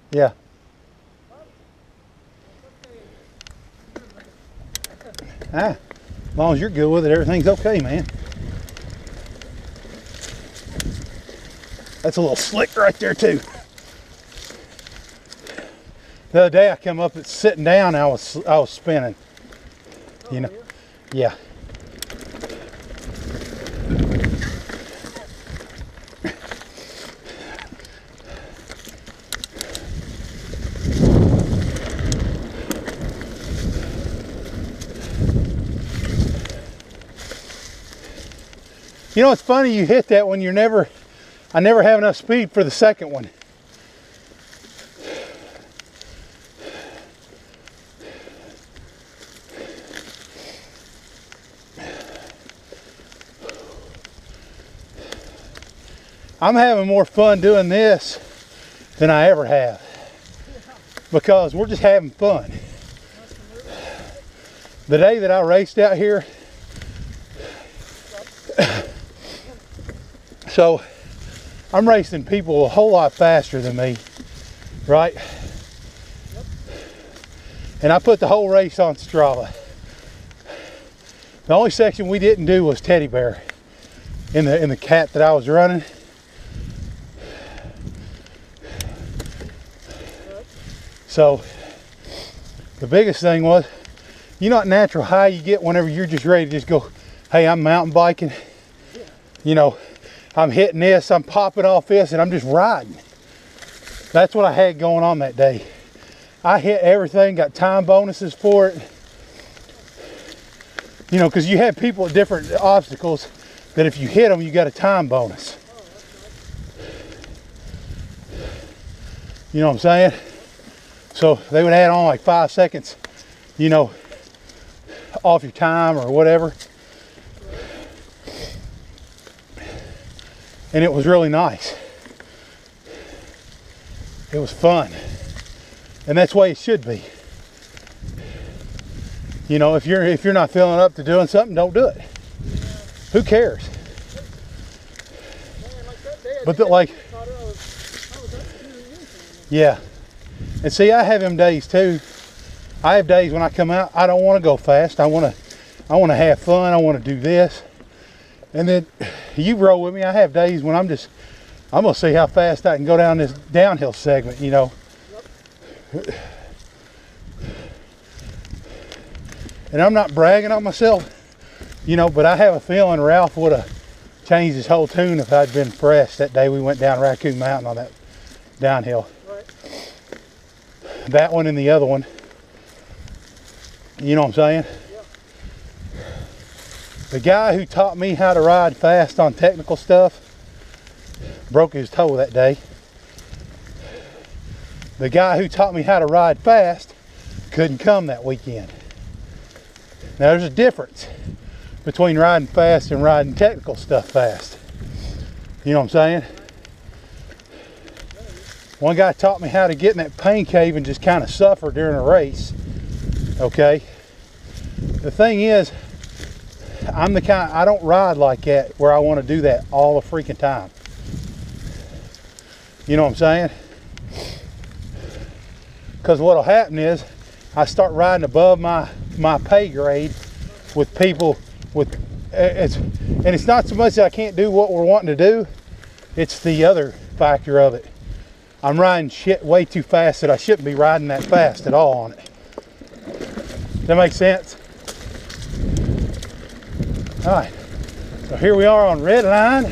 Yeah. As long as you're good with it, everything's okay, man. That's a little slick right there too. The other day I come up, it's sitting down, I was spinning. You know, yeah. You know, it's funny you hit that when I never have enough speed for the second one. I'm having more fun doing this than I ever have, because we're just having fun. The day that I raced out here, so I'm racing people a whole lot faster than me, right? And I put the whole race on Strava. The only section we didn't do was Teddy Bear in the cat that I was running. So the biggest thing was, you know what natural high you get whenever you're just ready to just go, hey, I'm mountain biking. You know, I'm hitting this, I'm popping off this, and I'm just riding. That's what I had going on that day. I hit everything, got time bonuses for it. You know, because you have people at different obstacles that if you hit them, you got a time bonus. You know what I'm saying? So they would add on like 5 seconds, you know, off your time or whatever. And it was really nice. It was fun. And that's the way it should be. You know, if you're not feeling up to doing something, don't do it. Who cares? But like, yeah. And see, I have them days too. I have days when I come out, I don't want to go fast. I want to have fun. I want to do this. And then you roll with me. I have days when I'm going to see how fast I can go down this downhill segment, you know. And I'm not bragging on myself, you know, but I have a feeling Ralph would have changed his whole tune if I'd been fresh that day we went down Raccoon Mountain on that downhill. Right. That one and the other one. You know what I'm saying? Yeah. The guy who taught me how to ride fast on technical stuff broke his toe that day. The guy who taught me how to ride fast couldn't come that weekend. Now there's a difference between riding fast and riding technical stuff fast. You know what I'm saying? One guy taught me how to get in that pain cave and just kind of suffer during a race. Okay? The thing is, I'm the kind, I don't ride like that where I want to do that all the freaking time. You know what I'm saying? Because what'll happen is I start riding above my pay grade with people with and it's not so much that I can't do what we're wanting to do, it's the other factor of it. I'm riding shit way too fast that I shouldn't be riding that fast at all on it. Does that make sense? All right, so here we are on Red Line.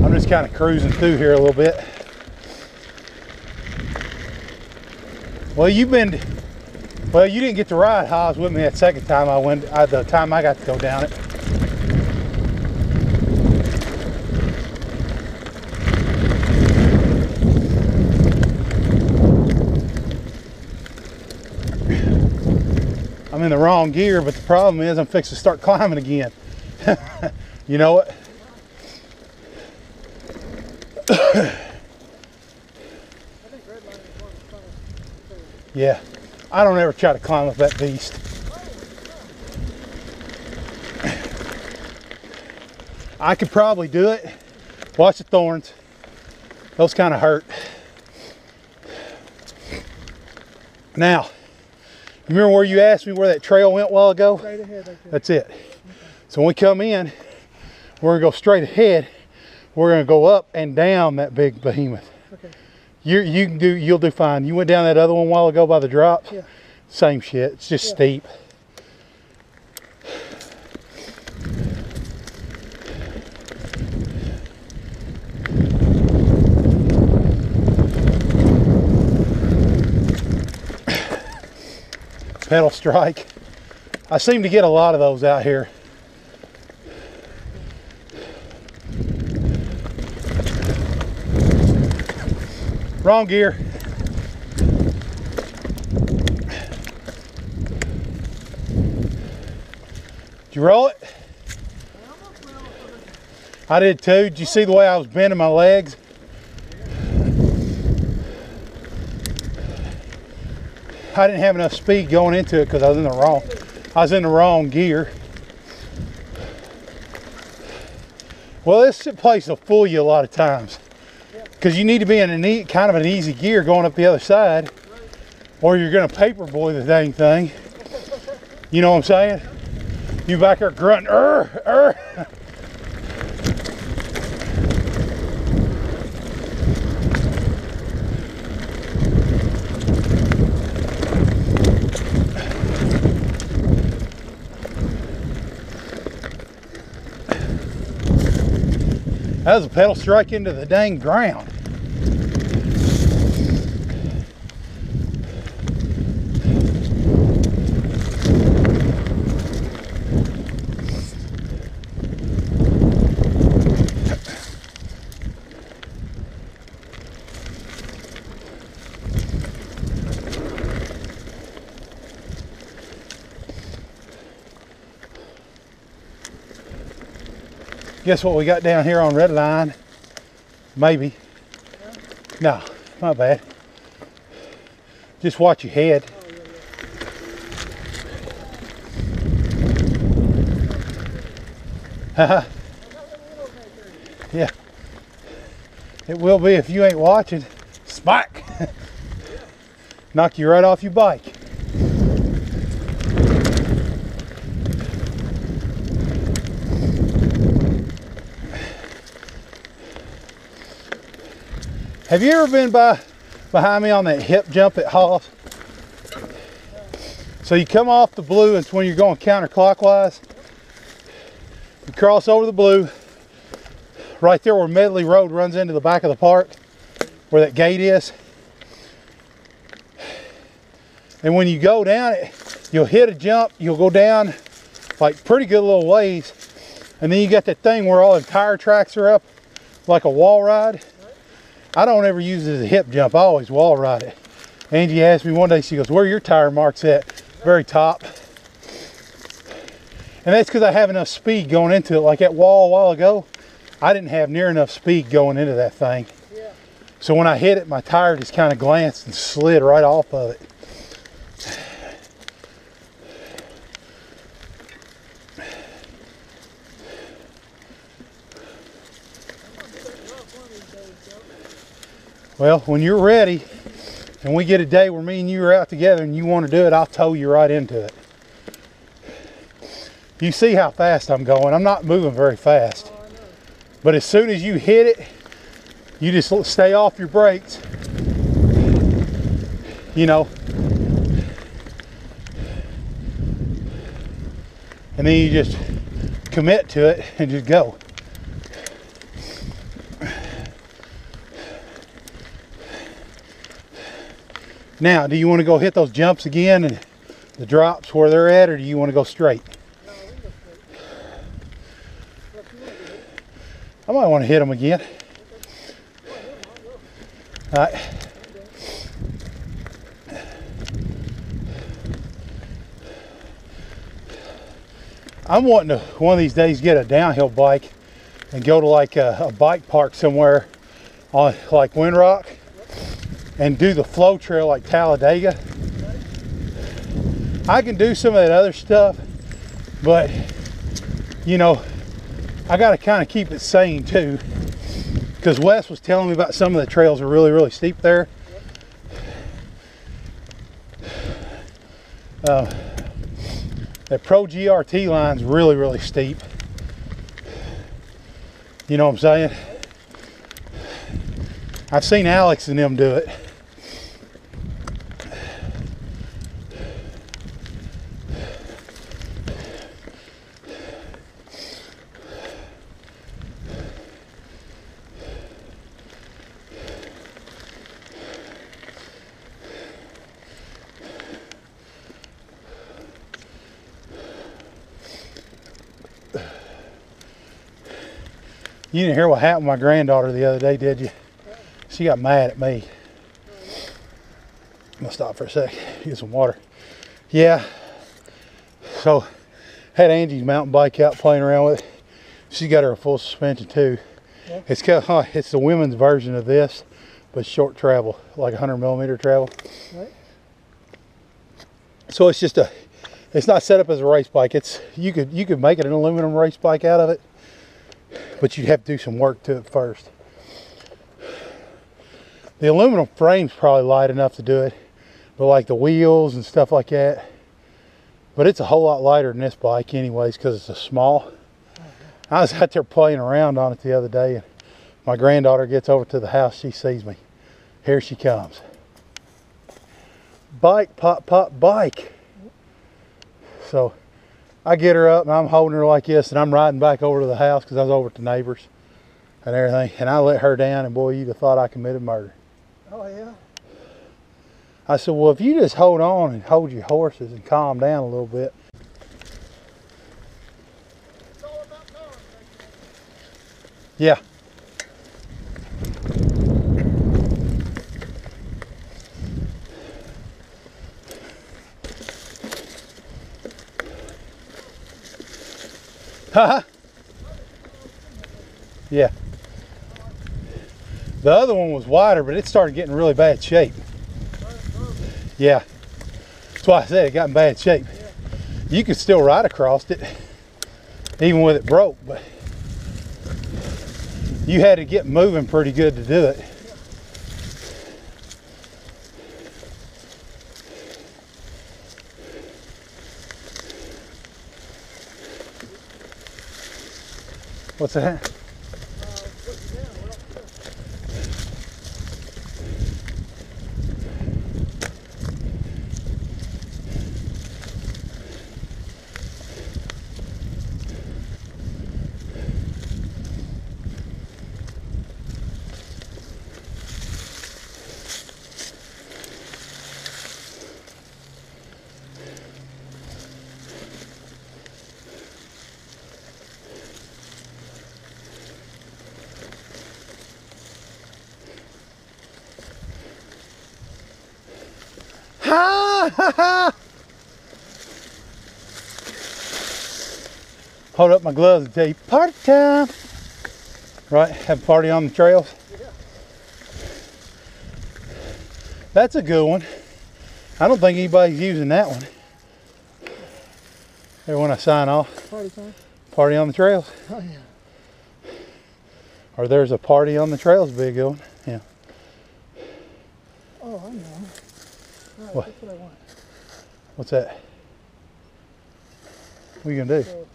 I'm just kind of cruising through here a little bit. Well, you didn't get to ride Hobbs with me that second time I went, the time I got to go down it. I'm in the wrong gear, but the problem is I'm fixing to start climbing again. You know what? Yeah, I don't ever try to climb up that beast. I could probably do it. Watch the thorns. Those kind of hurt. Now, remember where you asked me where that trail went a while ago? Straight ahead, right there. That's it. Okay. So when we come in, we're gonna go straight ahead. We're gonna go up and down that big behemoth. Okay. You'll do fine. You went down that other one a while ago by the drops. Yeah. Same shit. It's just steep. Pedal strike. I seem to get a lot of those out here. Wrong gear. Did you roll it? I did too. Did you see the way I was bending my legs? I didn't have enough speed going into it because I was in the wrong gear. Well, this place will fool you a lot of times. Because you need to be in a kind of an easy gear going up the other side, or you're going to paperboy the dang thing. You know what I'm saying? You back there grunting, That was a pedal strike into the dang ground. Guess what we got down here on Red Line? Maybe. No, not bad. Just watch your head. Yeah. It will be if you ain't watching. Smack! Knock you right off your bike. Have you ever been behind me on that hip jump at Hawes? So you come off the blue, and it's when you're going counterclockwise. You cross over the blue, right there where Medley Road runs into the back of the park, where that gate is. And when you go down it, you'll hit a jump, you'll go down like pretty good little ways. And then you got that thing where all the tire tracks are up, like a wall ride. I don't ever use it as a hip jump, I always wall ride it. Angie asked me one day, she goes, where are your tire marks at? Very top. And that's because I have enough speed going into it. Like that wall a while ago, I didn't have near enough speed going into that thing. Yeah. So when I hit it, my tire just kind of glanced and slid right off of it. Well, when you're ready, and we get a day where me and you are out together and you want to do it, I'll tow you right into it. You see how fast I'm going. I'm not moving very fast. Oh, I know. But as soon as you hit it, you just stay off your brakes. You know. And then you just commit to it and just go. Now, do you want to go hit those jumps again and the drops where they're at, or do you want to go straight? No, we can go straight. What you want to do? I might want to hit them again. All right. I'm wanting to one of these days get a downhill bike and go to like a bike park somewhere on like Windrock and do the flow trail like Talladega. I can do some of that other stuff, but you know, I got to kind of keep it sane too, because Wes was telling me about some of the trails are really, really steep there. That Pro GRT line's really, really steep. You know what I'm saying? I've seen Alex and them do it. You didn't hear what happened with my granddaughter the other day, did you? She got mad at me. I'm gonna stop for a sec, get some water. Yeah, so had Angie's mountain bike out playing around with it. She's got her a full suspension too. Yeah. It's it's the women's version of this, but short travel, like 100mm travel. Right. So it's just it's not set up as a race bike. You could make it an aluminum race bike out of it, but you'd have to do some work to it first. The aluminum frame's probably light enough to do it, but like the wheels and stuff like that. But it's a whole lot lighter than this bike anyways, because it's a small. I was out there playing around on it the other day, and my granddaughter gets over to the house, she sees me. Here she comes. Bike, pop, pop, bike. So I get her up and I'm holding her like this, and I'm riding back over to the house because I was over at the neighbors. and everything, and I let her down, and boy, you'd have thought I committed murder. Oh yeah. I said, well, if you just hold on and hold your horses and calm down a little bit. It's all about power. Yeah. Haha. Yeah. The other one was wider, but it started getting really bad shape. Yeah. That's why I said it got in bad shape. You could still ride across it, even with it broke, but you had to get moving pretty good to do it. What's that? Ha ha ha! Hold up my gloves and tell you party time. Right? Have a party on the trails. Yeah. That's a good one. I don't think anybody's using that one. There, when I sign off, Party time. party on the trails. Oh yeah. Or there's a party on the trails, big one. Yeah. Oh, I know. Right, What? that's what I want. What's that? What are you gonna do? So,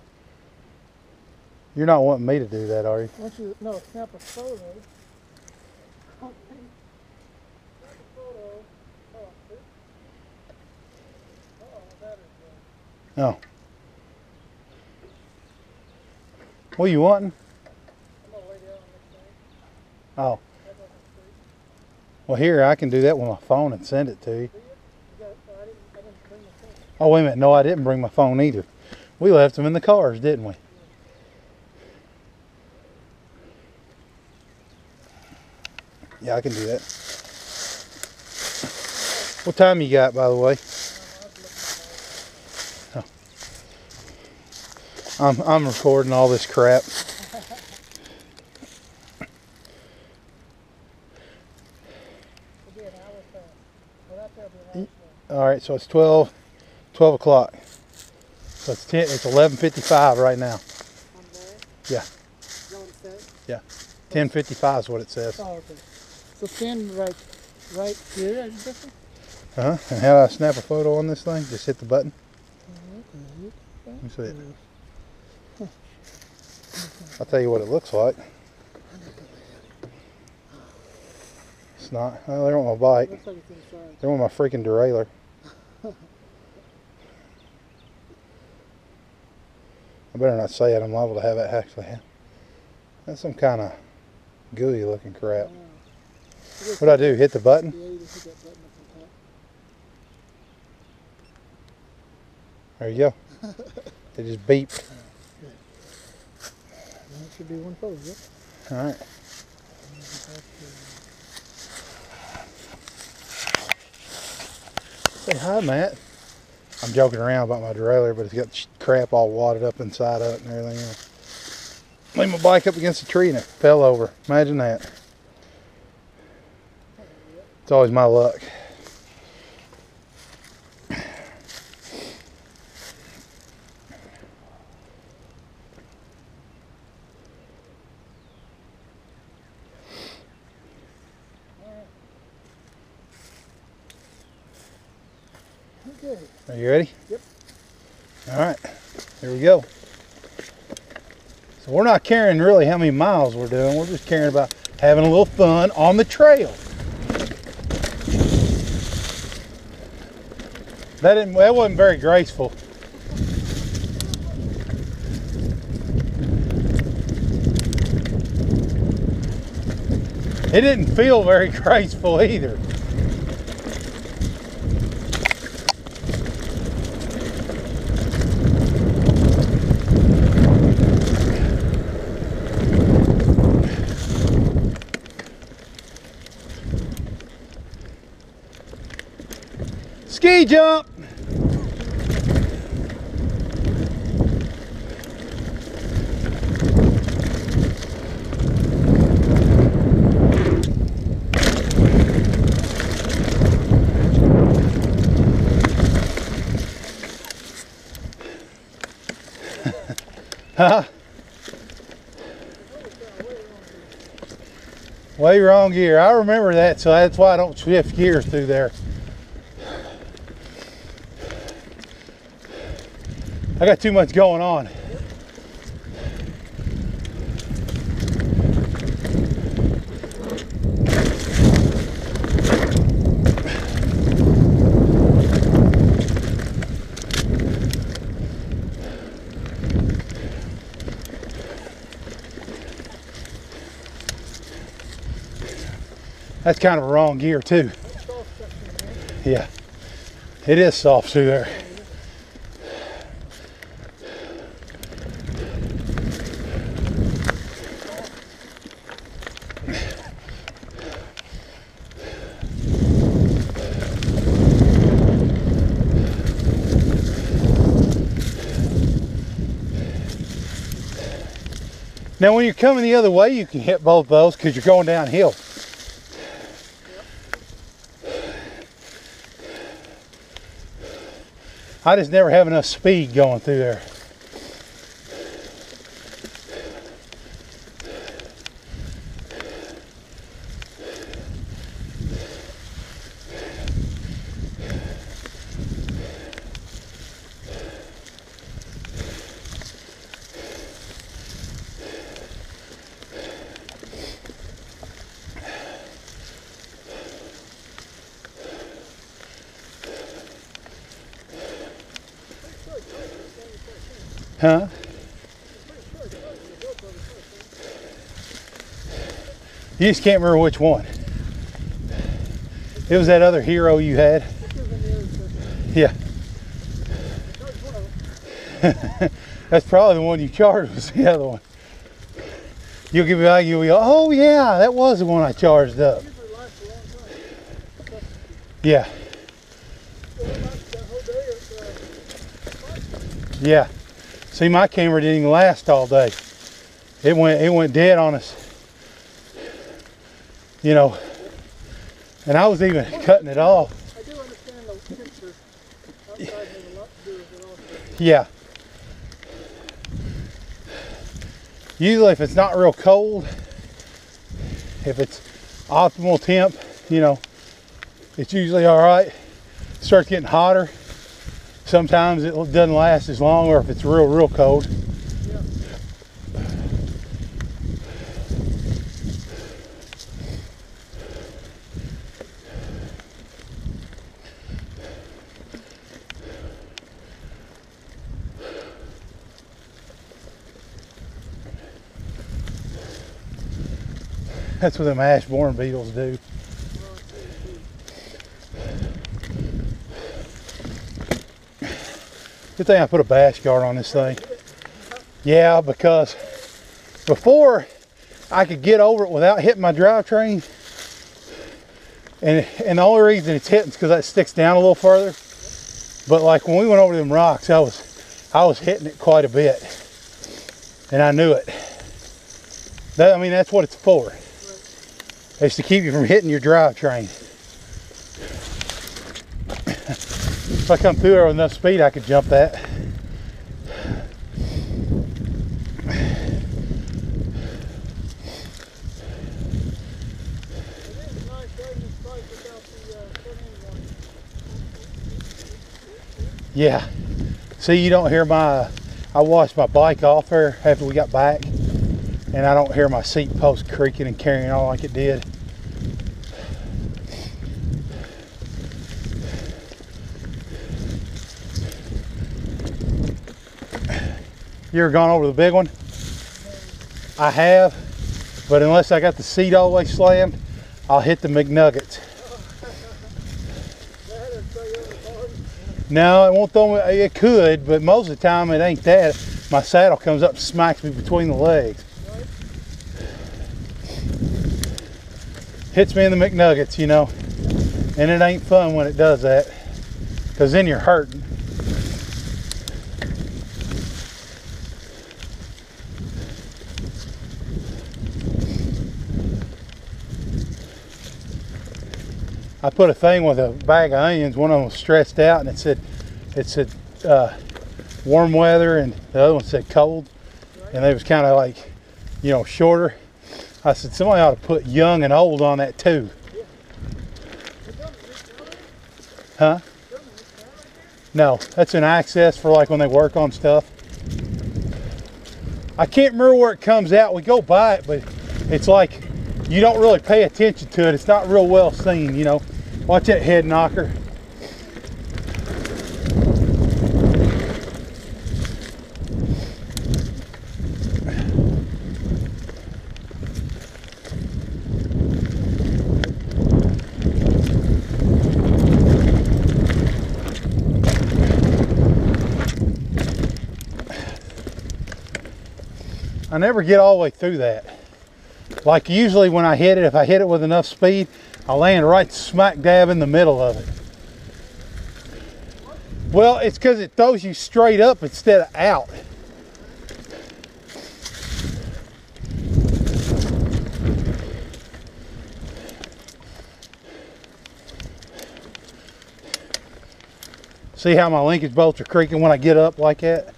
You're not wanting me to do that, are you? I want you to snap a photo. Okay. Snap a photo. Oh, see? Oh, that is good. No. What are you wanting? I'm gonna lay down on this thing. Oh. That doesn't see. Well, here, I can do that with my phone and send it to you. See it? You got it? I didn't bring my phone. Oh, wait a minute. No, I didn't bring my phone either. We left them in the cars, didn't we? Yeah, I can do that. What time you got, by the way? Oh. I'm recording all this crap. It'll be an hour fast. Well, that there'll be an hour fast. All right, so it's 12 o'clock. So it's 11:55 right now. On there? Yeah. Is that what it says? 10:55 is what it says. Oh, okay. So stand right here, I guess. And how do I snap a photo on this thing? Just hit the button. Let me see it. I'll tell you what it looks like. It's not. Oh, they don't want my bike. Looks like it's inside. They want my freaking derailleur. I better not say it. I'm liable to have it actually. That's some kind of gooey looking crap. What'd I do? Hit the button? Yeah, you just hit that button up on top. There you go. It just beeped. That should be one photo, yep. All right. Say hi, Matt. I'm joking around about my derailleur, but it's got crap all wadded up inside of it and everything else. Laid my bike up against a tree and it fell over. Imagine that. It's always my luck. Okay. Are you ready? Yep. All right, here we go. So we're not caring really how many miles we're doing. We're just caring about having a little fun on the trail. That wasn't very graceful. It didn't feel very graceful either. Ski jump. Huh? Way wrong gear. I remember that, so that's why I don't shift gears through there. I got too much going on. That's kind of a wrong gear too. Yeah, it is soft through there. Now when you're coming the other way, you can hit both those because you're going downhill. I just never have enough speed going through there. Huh? You just can't remember which one. It was that other Hero you had. Yeah. That's probably the one you charged was the other one. You'll give me back, you'll go, oh yeah, that was the one I charged up. Yeah. Yeah. See, my camera didn't even last all day. It went dead on us. You know, and I was even cutting it off. I do understand the picture. Outside has a lot to do with it also. Yeah. Usually if it's not real cold, if it's optimal temp, you know, it's usually all right. It starts getting hotter. Sometimes it doesn't last as long, or if it's real cold. Yeah. That's what them Ashbourne beetles do. Good thing I put a bash guard on this thing. Yeah, because before I could get over it without hitting my drivetrain, and the only reason it's hitting is because that sticks down a little further. But like when we went over them rocks, I was hitting it quite a bit, and I knew it. I mean, that's what it's for. It's to keep you from hitting your drivetrain. If I come through there with enough speed, I could jump that. Yeah. See, you don't hear I washed my bike off there after we got back, and I don't hear my seat post creaking and carrying on like it did. You ever gone over the big one? I have, but unless I got the seat all the way slammed, I'll hit the McNuggets. No, it won't throw me. It could, but most of the time it ain't that. My saddle comes up and smacks me between the legs. Hits me in the McNuggets, you know. And it ain't fun when it does that, because then you're hurting. I put a thing with a bag of onions. One of them was stressed out, and it said warm weather, and the other one said cold, and they was kind of like, you know, shorter. I said somebody ought to put young and old on that too. Huh? No, that's an access for like when they work on stuff. I can't remember where it comes out. We go by it, but it's like you don't really pay attention to it. It's not real well seen, you know. Watch that head knocker. I never get all the way through that. Like usually when I hit it, if I hit it with enough speed, I land right smack dab in the middle of it. Well, it's because it throws you straight up instead of out. See how my linkage bolts are creaking when I get up like that?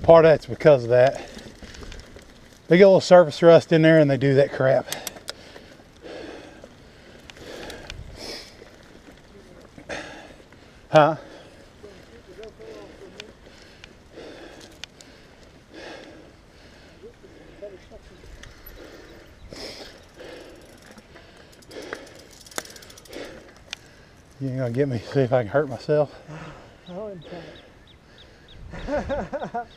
Part of that's because of that. They get a little surface rust in there and they do that crap. Huh? You ain't gonna get me to see if I can hurt myself? I wouldn't try it.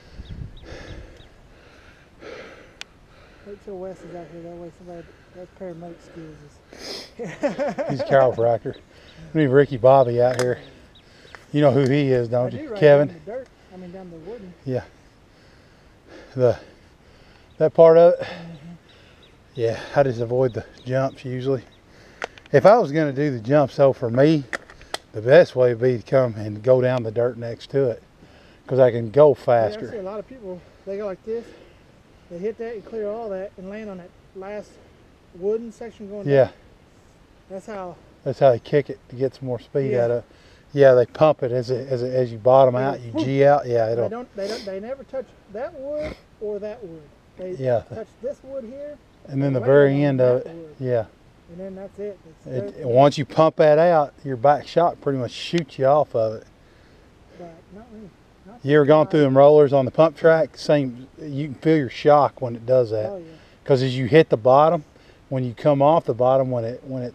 Wait till Wes is out here, that way somebody has paramedic skills. He's a chiropractor. We need Ricky Bobby out here. You know who he is, don't you? Right Kevin? down the dirt. I mean down the wooden. Yeah. That part of it? Mm-hmm. Yeah, I just avoid the jumps usually. If I was gonna do the jumps though, for me, the best way would be to come and go down the dirt next to it, because I can go faster. Yeah, I see a lot of people, they go like this, they hit that and clear all that and land on that last wooden section going Yeah. down. That's how they kick it to get some more speed Yeah. out of it. Yeah, they pump it as you bottom out, you G out. Yeah, it'll. they never touch that wood or that wood. They Yeah. touch this wood here. And then the land very on end of that it. wood. Yeah. And then that's it. Once you pump that out, your back shock pretty much shoots you off of it. But not really. Not You ever gone through them rollers on the pump track? Same. You can feel your shock when it does that. Oh yeah. Because as you hit the bottom, when you come off the bottom, when it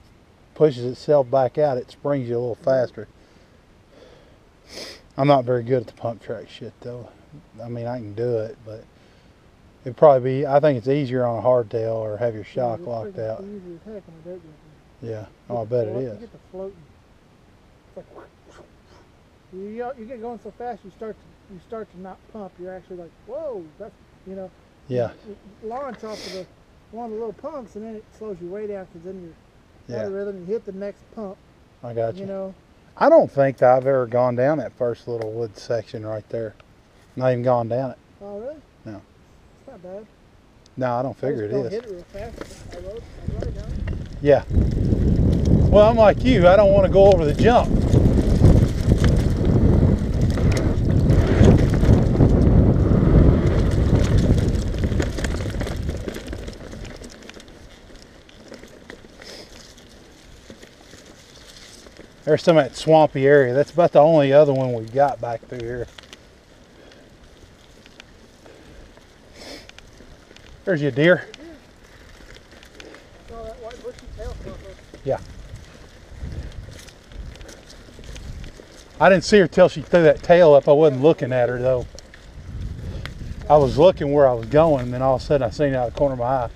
pushes itself back out, it springs you a little faster. I'm not very good at the pump track shit though. I mean, I can do it, but it'd probably be. I think it's easier on a hardtail or have your shock locked out. It's easy as heck on a dirt bike. Yeah. Oh, I bet it You is. get the floating. It's like you get going so fast, you start to not pump. You're actually like, whoa, that's, you know. Yeah. You launch off of one of the little pumps, and then it slows you way down, because then you're out of rhythm. You hit the next pump. I got you. You know. I don't think that I've ever gone down that first little wood section right there. Not even gone down it. Oh really? No. It's not bad. No, I don't figure it is. Hit it real fast. I rode it down. Yeah. Well, I'm like you. I don't want to go over the jump. There's some of that swampy area. That's about the only other one we've got back through here. There's your deer. Oh, that white bushy tail stuff. Yeah. I didn't see her till she threw that tail up. I wasn't looking at her though. I was looking where I was going, and then all of a sudden I seen it out of the corner of my eye.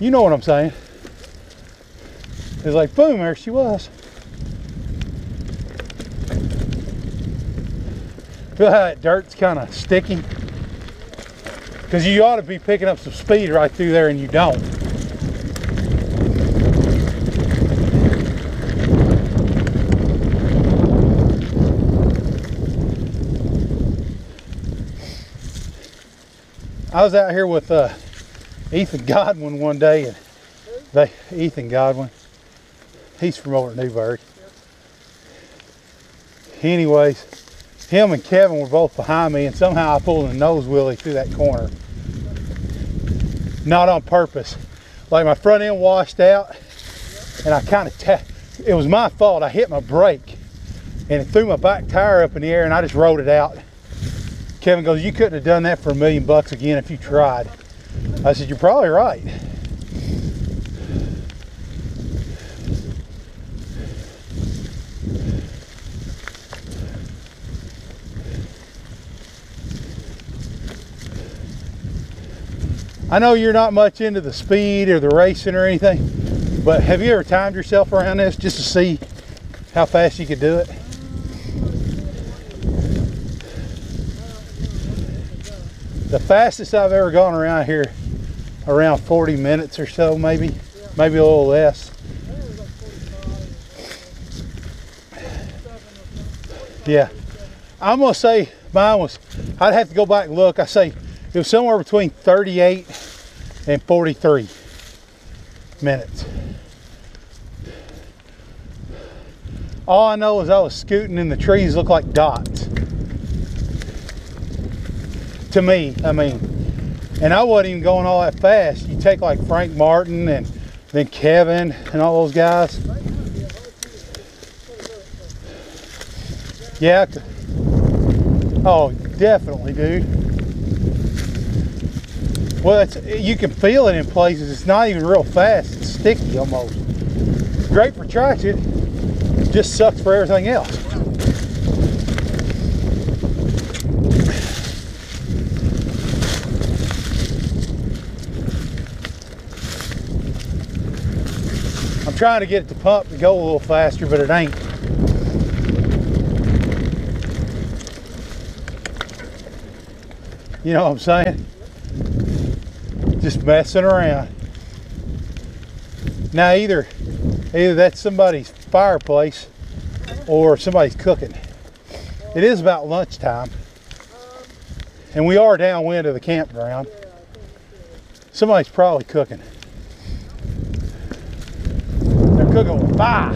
You know what I'm saying? It's like, boom, there she was. Feel how that dirt's kind of sticky? Because you ought to be picking up some speed right through there and you don't. I was out here with Ethan Godwin one day, and Ethan Godwin, he's from over at Newburgh. Anyways, him and Kevin were both behind me, and somehow I pulled a nose wheelie through that corner. Not on purpose. Like my front end washed out, and I kind of, it was my fault. I hit my brake, and it threw my back tire up in the air, and I just rode it out. Kevin goes, you couldn't have done that for $1 million again if you tried. I said, you're probably right. I know you're not much into the speed or the racing or anything, but have you ever timed yourself around this just to see how fast you could do it? The fastest I've ever gone around here, around 40 minutes or so, maybe a little less. Yeah, I'm gonna say mine was, I'd have to go back and look. I say it was somewhere between 38 and 43 minutes. All I know is I was scooting and the trees looked like dots. To me, I mean, and I wasn't even going all that fast. You take like Frank Martin and then Kevin and all those guys. Yeah. Oh, definitely, dude. Well, you can feel it in places. It's not even real fast. It's sticky almost. Great for traction. Just sucks for everything else. I'm trying to get it to pump to go a little faster, but it ain't. You know what I'm saying? Just messing around. Now either that's somebody's fireplace or somebody's cooking. It is about lunchtime, and we are downwind of the campground. Somebody's probably cooking. They're cooking with fire.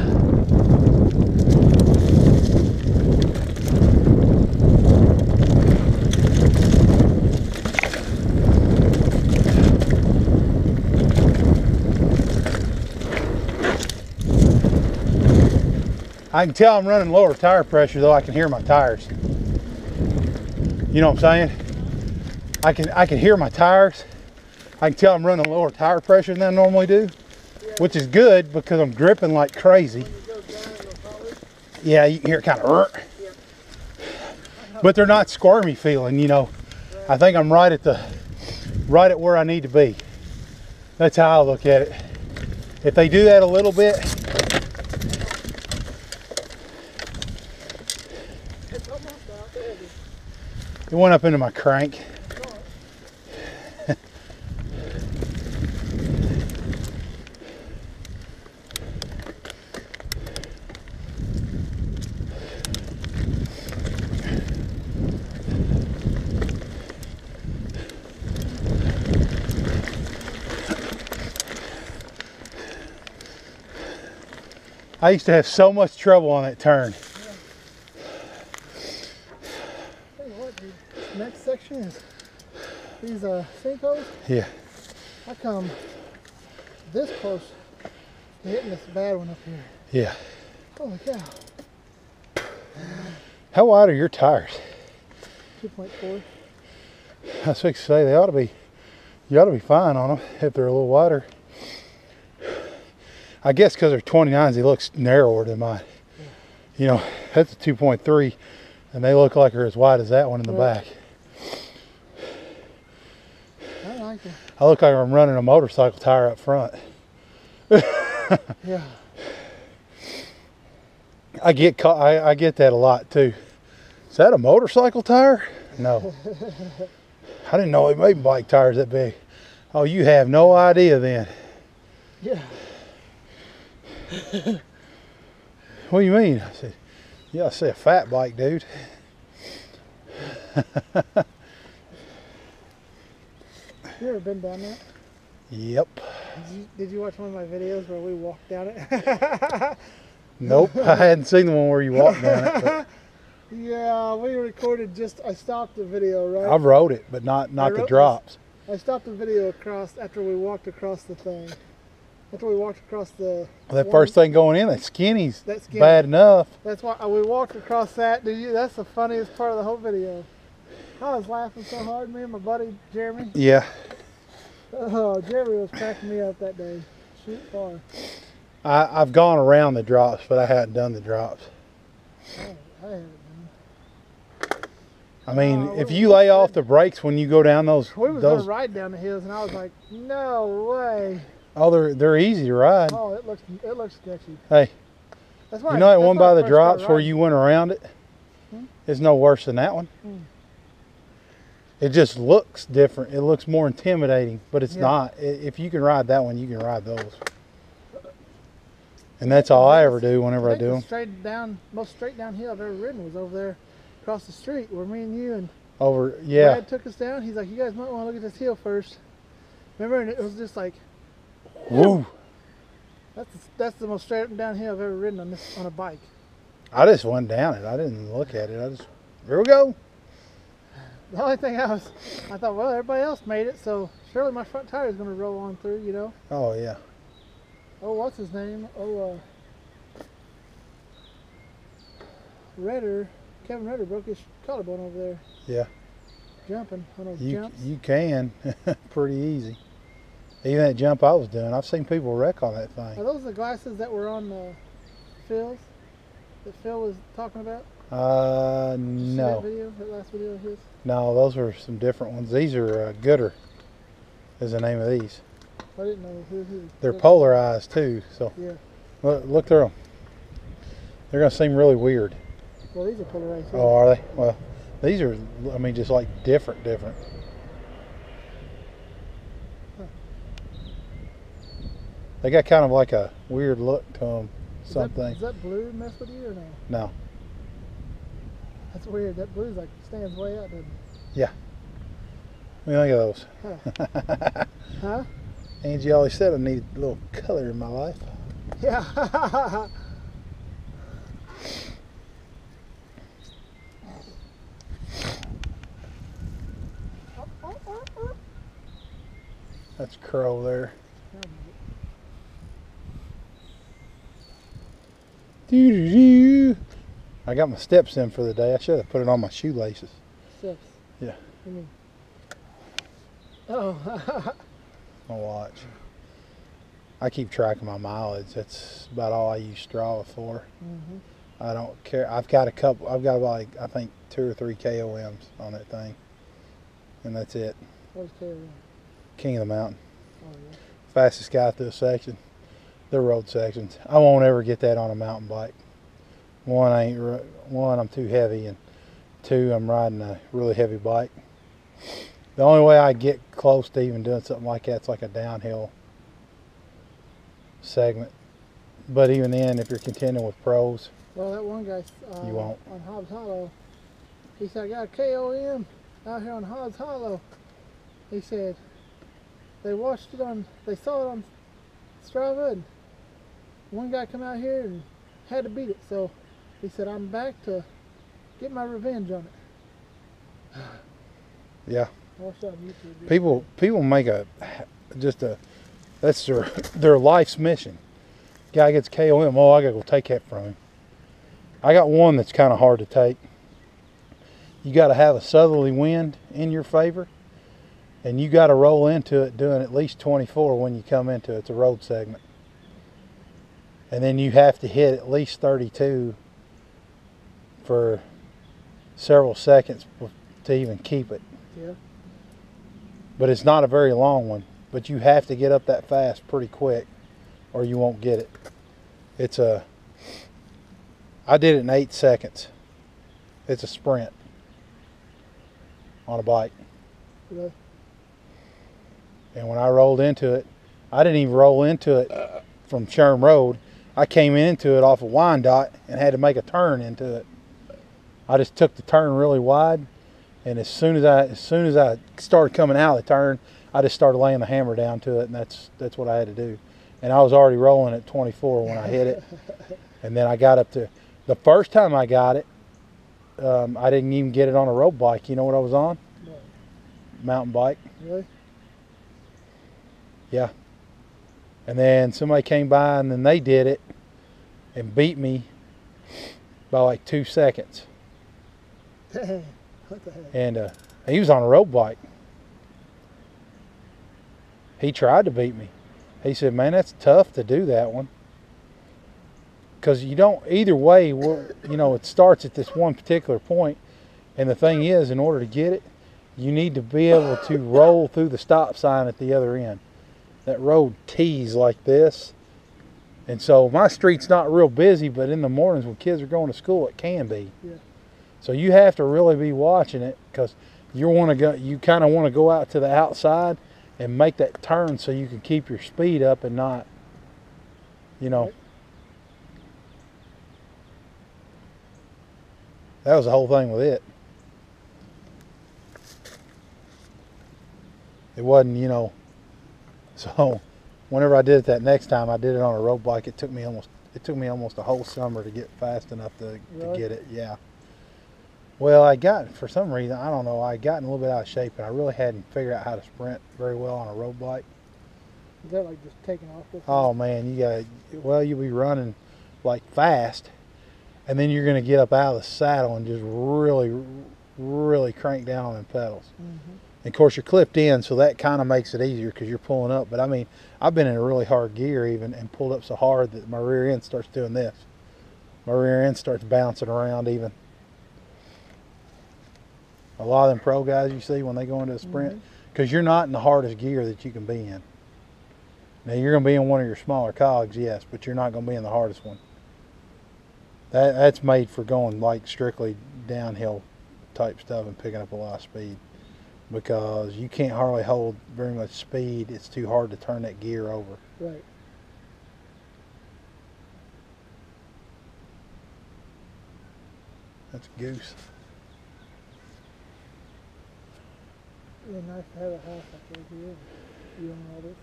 I can tell I'm running lower tire pressure, though I can hear my tires. You know what I'm saying? I can hear my tires. I can tell I'm running lower tire pressure than I normally do, which is good because I'm gripping like crazy. Yeah, you can hear it kind of, but they're not squirmy feeling, you know. I think I'm right at where I need to be. That's how I look at it. If they do that a little bit, it went up into my crank. I used to have so much trouble on that turn. Next section is these sinkholes. Yeah. I come this close to hitting this bad one up here. Yeah. Holy cow. How wide are your tires? 2.4. I was fixing to say they ought to be. You ought to be fine on them if they're a little wider. I guess because they're 29s, they look narrower than mine. Yeah. You know, that's a 2.3, and they look like they're as wide as that one in the back. I like it. I look like I'm running a motorcycle tire up front. Yeah. I get that a lot too. Is that a motorcycle tire? No. I didn't know they made bike tires that big. Oh, you have no idea then. Yeah. What do you mean? I said, yeah, I say a fat bike, dude. You ever been down there? Yep. Did you watch one of my videos where we walked down it? Nope. I hadn't seen the one where you walked down it. But Yeah, we recorded I stopped the video, right? I wrote it, but not I the wrote drops. I stopped the video after we walked across the thing. After we walked across the... That first thing going in, that skinny's That skinny. bad enough. That's why we walked across that. That's the funniest part of the whole video. I was laughing so hard, me and my buddy Jeremy. Yeah. Oh, Jeremy was cracking me up that day. Shoot far. I've gone around the drops, but I hadn't done the drops. I haven't. I mean, if we you lay off the brakes when you go down those, We was gonna ride down the hills, and I was like, no way. oh, they're easy to ride. Oh, it looks sketchy. Hey, That's why. you know that that's one why I by the first started drops where riding. you went around it? Hmm? It's no worse than that one. Hmm. It just looks different. It looks more intimidating, but it's Yeah. not. If you can ride that one, you can ride those. And that's all I ever do whenever I think do the most straight downhill I've ever ridden was over there across the street where me and you and them. Over, yeah. Brad took us down. He's like, you guys might want to look at this hill first. Remember, and it was just like, Woo! that's the most straight downhill I've ever ridden on a bike. I just went down it. I didn't look at it. Here we go. The only thing I thought, well, everybody else made it, so surely my front tire is going to roll on through, you know. Oh, yeah. Oh, what's his name? Oh, Kevin Redder broke his collarbone over there. Yeah. Jumping on those You jumps. can. Pretty easy. Even that jump I was doing, I've seen people wreck on that Are thing. those the glasses that were on Phil's? That Phil was talking about? Did you see that No. video? That last video of his? No, those are some different ones. These are Gooder is the name of these. I didn't know who. They're polarized too, so Yeah. look through them. They're going to seem really weird. Well, these are polarized. Oh, are they? Well, these are, I mean, just like different. Huh. They got kind of like a weird look to them, Does something. that blue mess with you or no? No. That's weird. That blue's like stands way out, doesn't it? What do you think of those? Huh? Angie always said I needed a little color in my life. Yeah. That's Crow there. Doo-doo-doo. I got my steps in for the day. I should have put it on my shoelaces. Steps. Yeah. What do you mean? Oh. My watch. I keep track of my mileage. That's about all I use Strava for. Mm-hmm. I don't care. I've got like, I think 2 or 3 KOMs on that thing. And that's it. What's KOM? King of the mountain. Oh, yeah. Fastest guy through a section. They're road sections. I won't ever get that on a mountain bike. One, I'm too heavy, and 2, I'm riding a really heavy bike. The only way I get close to even doing something like that is like a downhill segment. But even then, if you're contending with pros, Well, that one guy you won't. on Hobbs Hollow, he said, I got a KOM out here on Hobbs Hollow. He said, they saw it on Strava, and one guy come out here and had to beat it. So he said, I'm back to get my revenge on it. Yeah. I watched that on YouTube. People make that's their life's mission. Guy gets KOM, oh, I gotta go take that from him. I got one that's kind of hard to take. You got to have a southerly wind in your favor, and you got to roll into it doing at least 24 when you come into it. It's a road segment. And then you have to hit at least 32 for several seconds to even keep it. Yeah. but it's not a very long one. But you have to get up that fast pretty quick, or you won't get it. I did it in 8 seconds. It's a sprint on a bike. Really? And when I rolled into it, I didn't even roll into it from Sherm Road. I came into it off of Wyandotte and had to make a turn into it. I just took the turn really wide, and as soon as I started coming out of the turn, I just started laying the hammer down to it, and that's what I had to do. And I was already rolling at 24 when I hit it. And then I got up to, the first time I got it, I didn't even get it on a road bike. You know what I was on? What? Mountain bike. Really? Yeah. And then somebody came by and then they did it and beat me by like 2 seconds. Dang. What the heck? And he was on a road bike. He tried to beat me. He said, man, that's tough to do that one. Because you don't, either way, it starts at this one particular point. And the thing is, in order to get it, you need to be able to roll through the stop sign at the other end. That road tees like this. And so my street's not real busy, but in the mornings when kids are going to school, it can be. Yeah. So you have to really be watching it, because you kind of want to go out to the outside and make that turn so you can keep your speed up and not, Right. That was the whole thing with it. It wasn't, so whenever I did it that next time, I did it on a road bike. It took me almost a whole summer to get fast enough to get it. Yeah. Well, for some reason, I don't know, I got in a little bit out of shape, and I really hadn't figured out how to sprint very well on a road bike. Is that like just taking off with Oh man, you'll be running like fast, and then you're going to get up out of the saddle and just really, really crank down on them pedals. Mm-hmm. And of course, you're clipped in, so that kind of makes it easier because you're pulling up. But I mean, I've been in a really hard gear even and pulled up so hard that my rear end starts doing this. My rear end starts bouncing around even. A lot of them pro guys you see when they go into a sprint, because you're not in the hardest gear that you can be in. Now, you're going to be in one of your smaller cogs, yes, but you're not going to be in the hardest one. That's made for going like strictly downhill type stuff and picking up a lot of speed, because you can't hardly hold very much speed. It's too hard to turn that gear over. Right. That's a goose. It'd be nice to have a house like that here. You own all this?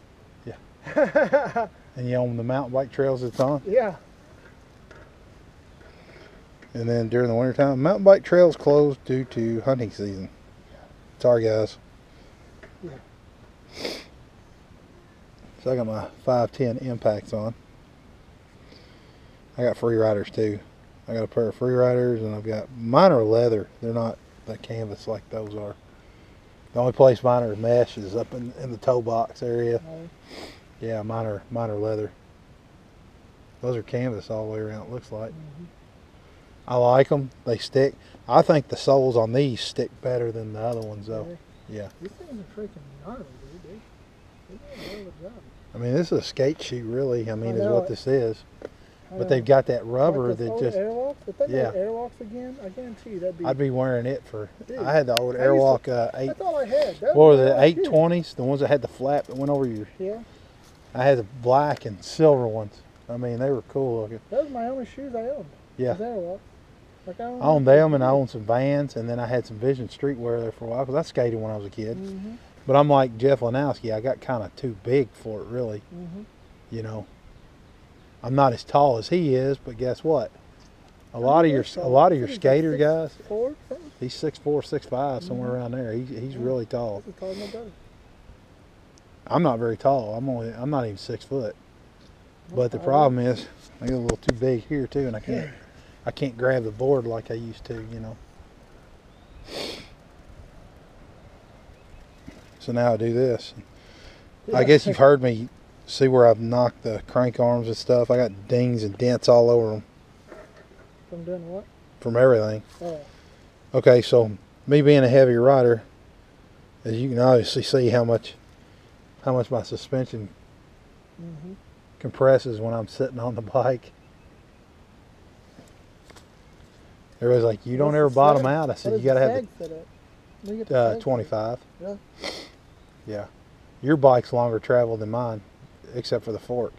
Yeah. And you own the mountain bike trails it's on? Yeah. And then during the wintertime, mountain bike trails closed due to hunting season. Sorry, guys. Yeah. So I got my 510 impacts on. I got free riders too. I got a pair of free riders, and mine are leather. They're not the canvas like those are. The only place mine are mesh is up in the toe box area. No. Yeah, mine are leather. Those are canvas all the way around, it looks like. Mm-hmm. I like them. They stick. I think the soles on these stick better than the other ones, though. Okay. Yeah. These things are freaking gnarly, dude. They do a hell of a job. I mean, this is a skate shoe, really. I mean, I is know what it. this is. I But know. they've got that rubber like that old just. Airwalks? If they Yeah. made Airwalks again, I guarantee you that'd be. I'd be wearing it for. Dude, I had the old I used to- Airwalk 8. That's all I had. That What were was the all I did. 820s? The ones that had the flap that went over your. Yeah. I had the black and silver ones. I mean, they were cool looking. Those were my only shoes I owned. Yeah. Was Airwalks. Like I owned them, and I owned some Vans, and then I had some Vision Streetwear there for a while because I skated when I was a kid. Mm-hmm. But I'm like Jeff Lanowski. I got kind of too big for it, really. Mm-hmm. You know, I'm not as tall as he is, but guess what? A lot of your skater guys. 4 something? He's 6'4", 6'5", somewhere around there. He's really tall. That's as tall as my brother. I'm not very tall. I'm not even 6 foot. But the problem is I get a little too big here too, and I can't grab the board like I used to, you know. So now I do this. I guess you've heard me see where I've knocked the crank arms and stuff. I got dings and dents all over them From doing what? from everything. Oh. Okay, so me being a heavy rider, As you can obviously see how much my suspension Mm-hmm. compresses when I'm sitting on the bike. Everybody's like, you don't What's ever the bottom sag? out. I said, What you is got to the have sag set at? When you get the the sag 25. set at? Yeah. Your bike's longer travel than mine, except for the fork.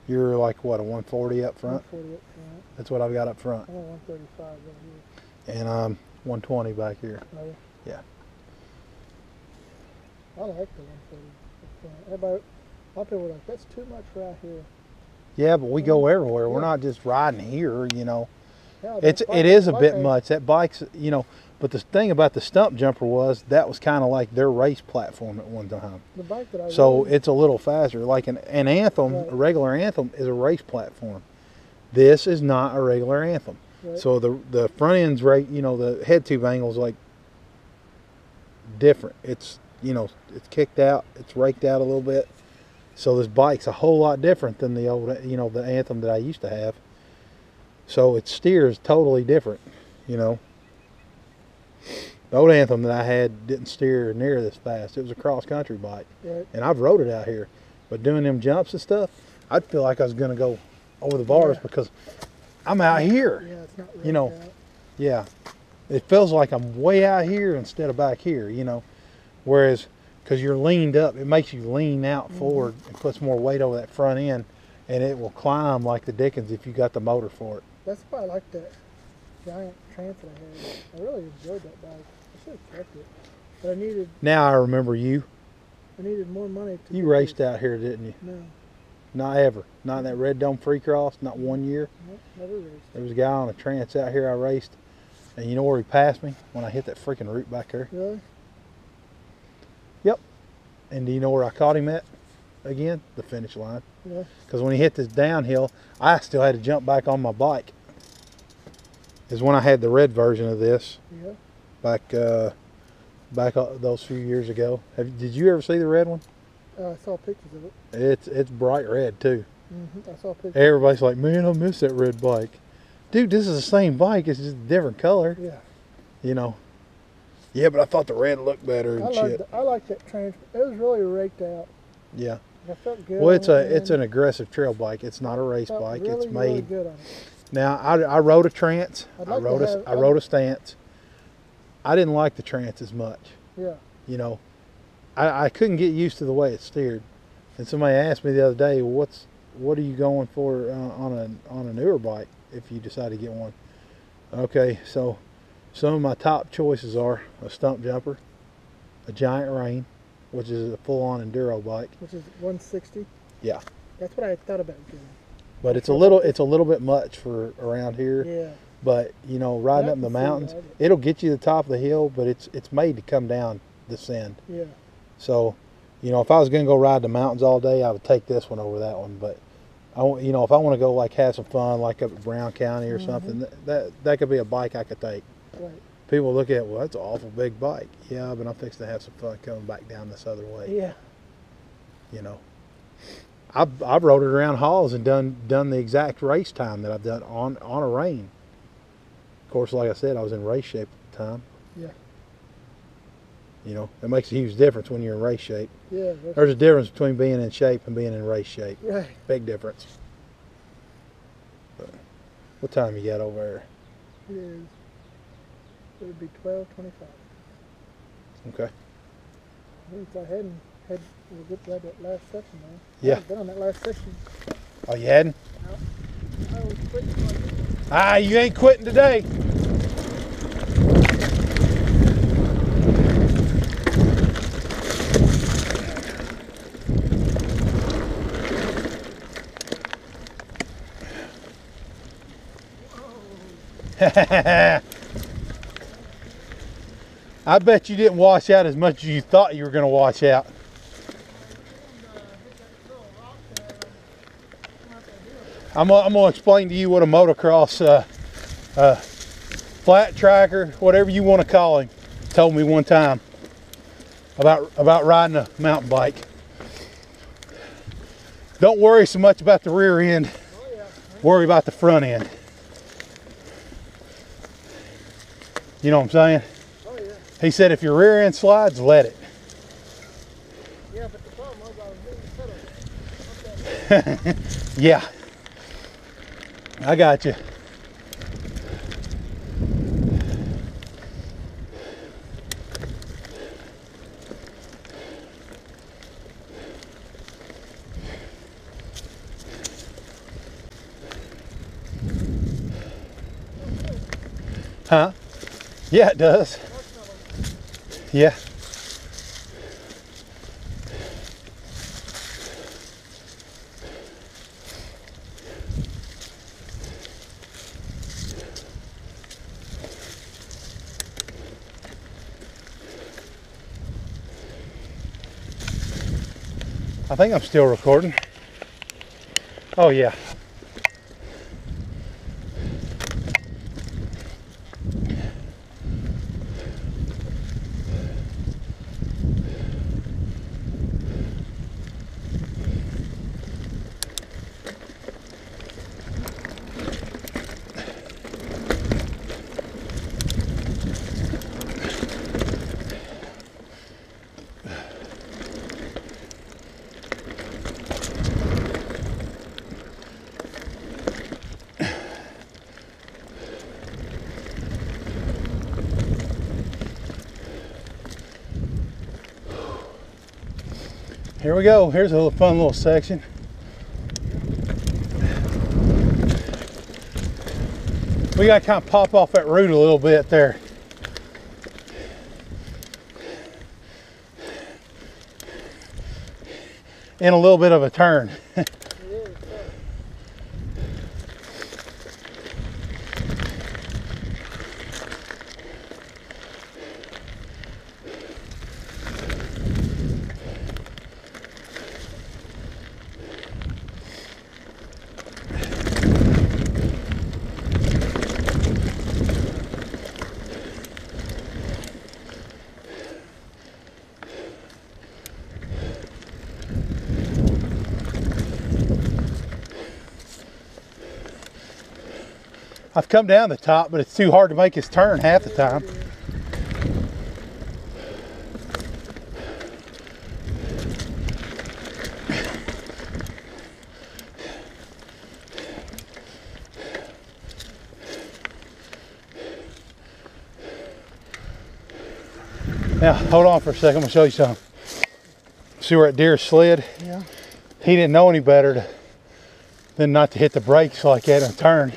You're like, what, a 140 up front? 140 up front. That's what I've got up front. I'm at 135 right here. And 120 back here. Oh, yeah. Yeah. I like the 140 up front. Everybody, a lot of people are like, that's too much right here. Yeah, but we go everywhere. We're Yeah. not just riding here, you know. Yeah, It is a bit much. That bike's, you know, but the thing about the stump jumper was that was kind of like their race platform at one time. The bike that I So rode, it's a little faster. Like an Anthem, Right. a regular Anthem is a race platform. This is not a regular Anthem. right, So the front end's right, you know, the head tube angle's like different. It's, you know, it's kicked out, it's raked out a little bit. So this bike's a whole lot different than the old, you know, the Anthem that I used to have. So it steers totally different, you know. The old Anthem that I had didn't steer near this fast. It was a cross-country bike. right. And I've rode it out here. But doing them jumps and stuff, I'd feel like I was going to go over the bars Yeah. because I'm out here. Yeah, it's not You know, raked out. Yeah. It feels like I'm way out here instead of back here, you know. Whereas, because you're leaned up, it makes you lean out forward and puts more weight over that front end. And it will climb like the dickens if you got the motor for it. That's why I like that giant Transit I had. I really enjoyed that bike. I should have kept it, but Now I remember you. I needed more money to. You get raced this. out here, didn't you? No, Not ever. Not in that Red Dome Free Cross. Not one year. never raced. There was a guy on a trance out here I raced. And you know where he passed me? When I hit that freaking root back there. Really? And do you know where I caught him at? Again, the finish line. Yeah. Because when he hit this downhill, I still had to jump back on my bike. Is when I had the red version of this Yeah. back those few years ago. Did you ever see the red one? I saw pictures of it. It's bright red too. I saw pictures. Everybody's like, man, I miss that red bike. Dude, this is the same bike. It's just a different color. Yeah. You know. Yeah, but I thought the red looked better and shit. I liked that Transit. It was really raked out. Yeah. I felt good. Well, on it's it, an aggressive trail bike. It's not a race felt bike. Really, It's really made. good on it. Now I rode a trance. I'd I like to rode have- I rode a stance. I didn't like the trance as much. Yeah. You know, I couldn't get used to the way it steered. And somebody asked me the other day, what are you going for on a newer bike if you decide to get one? Okay, so some of my top choices are a stump jumper, a Giant Rain, which is a full-on enduro bike. Which is 160. Yeah. That's what I thought about getting. But it's a little bit much for around here. Yeah. But you know, riding Yeah, up in the I can see mountains, that. it'll get you to the top of the hill, but it's made to come down this end. Yeah. So, you know, if I was gonna go ride the mountains all day, I would take this one over that one. But you know, if I want to go like have some fun, like up at Brown County or something, that could be a bike I could take. Right. People look at, well, that's an awful big bike. Yeah, but I'm fixing to have some fun coming back down this other way. Yeah. You know, I've rode it around halls and done the exact race time that I've done on a Rain. Of course, like I said, I was in race shape at the time. Yeah. You know, it makes a huge difference when you're in race shape. Yeah. There's a difference between being in shape and being in race shape. Right. Big difference. But what time you got over there? It is. It would be 12:25. Okay. If I hadn't had we'll get to that last section now. Yeah. I haven't been on that last section. Oh, you hadn't? I was quitting. Ah, you ain't quitting today. I bet you didn't wash out as much as you thought you were going to wash out. I'm going to explain to you what a motocross flat tracker, whatever you want to call him, told me one time about riding a mountain bike. Don't worry so much about the rear end. Worry about the front end. You know what I'm saying? Oh yeah. He said if your rear end slides, let it. Yeah, I got you. Huh? Yeah, it does. Yeah. I think I'm still recording. Oh yeah. Here we go. Here's a fun little section. We got to kind of pop off that root a little bit there. In a little bit of a turn. I've come down the top, but it's too hard to make his turn half the time. Now, hold on for a second. I'm gonna show you something. See where that deer slid? Yeah. He didn't know any better than not to hit the brakes like that in a turn.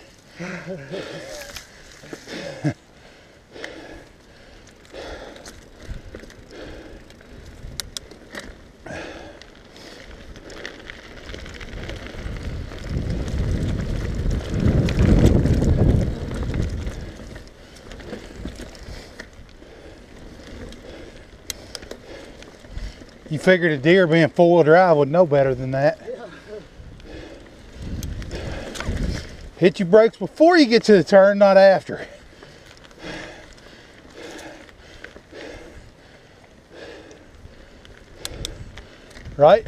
You figured a deer being four-wheel drive would know better than that. Hit your brakes before you get to the turn, not after. Right?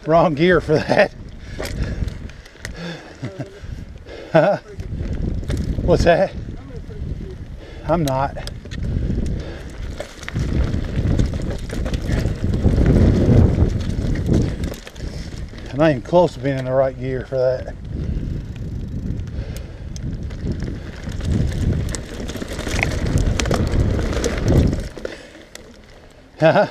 Wrong gear for that. Huh? What's that? I'm not. I'm not even close to being in the right gear for that. Huh?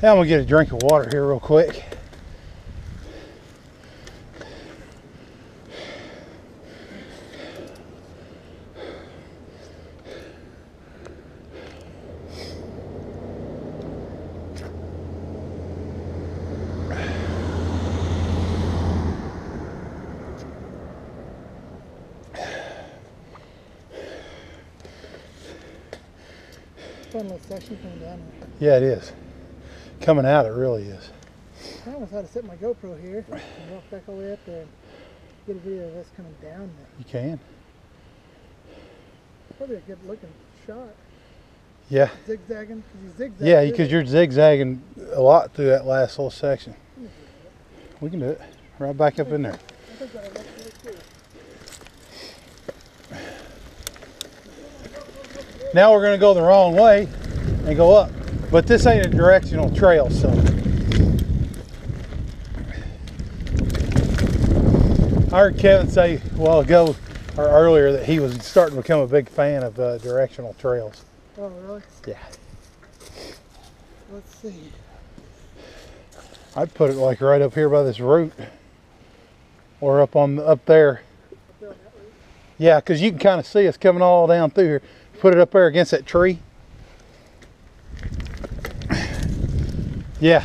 Now I'm gonna get a drink of water here real quick. fun little section coming down there. Yeah, it is. Coming out, it really is. I almost had to set my GoPro here and walk back all the way up there and get a video of us coming down there. You can. Probably a good looking shot. Yeah. Zigzagging, because you zigzag. Yeah, because you're zigzagging a lot through that last little section. We can do it. Right back up in there. I think that'll look really cool. Now we're going to go the wrong way and go up. But this ain't a directional trail, so. I heard Kevin say a while ago or earlier that he was starting to become a big fan of directional trails. Oh, really? Yeah. Let's see. I'd put it like right up here by this root, or up there. Yeah, because you can kind of see us coming all down through here. Put it up there against that tree. Yeah.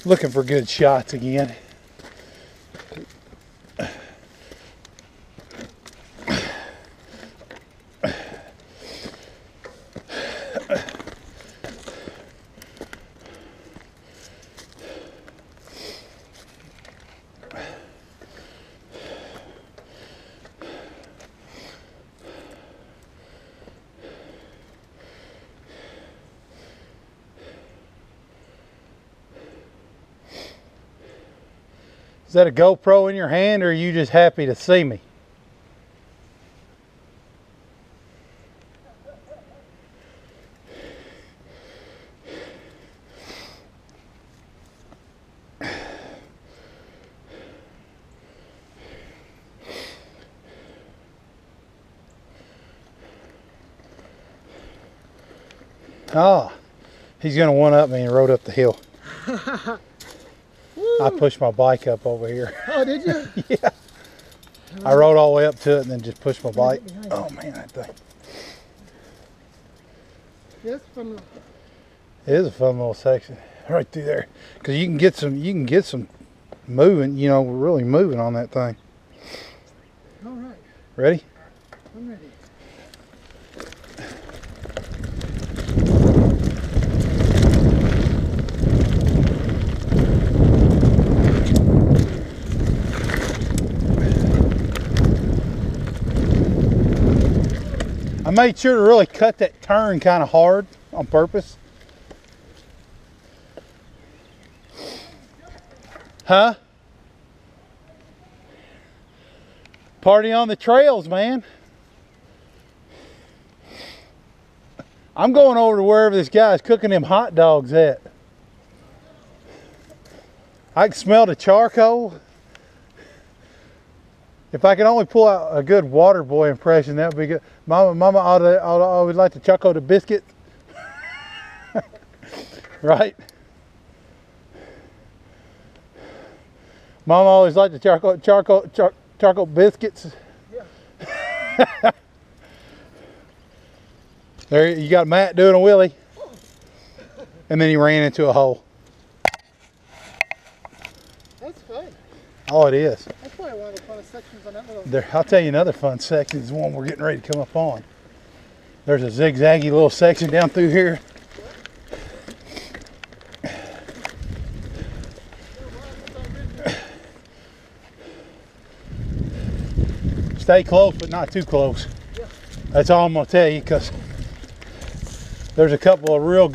Looking for good shots again. Is that a GoPro in your hand, or are you just happy to see me? Ah, he's gonna one-up me and rode up the hill. I pushed my bike up over here. Oh, did you? Yeah. I rode all the way up to it and then just pushed my bike. Oh man, that thing. Yeah, it's fun. It is a fun little section right through there, because you can get some moving. You know, really moving on that thing. All right. Ready? I'm ready. I made sure to really cut that turn kind of hard on purpose. Huh? Party on the trails, man. I'm going over to wherever this guy's cooking them hot dogs at. I can smell the charcoal. If I could only pull out a good water boy impression, that would be good. Mama, I would like the choco the biscuit. Right? Mama always liked the charcoal biscuits. Yeah. There, you got Matt doing a wheelie. And then he ran into a hole. That's fun. Oh, it is. That's probably one of the funnest sections on that little. There, I'll tell you another fun section is the one we're getting ready to come up on. There's a zigzaggy little section down through here. Stay close, but not too close. Yeah. That's all I'm going to tell you, because there's a couple of real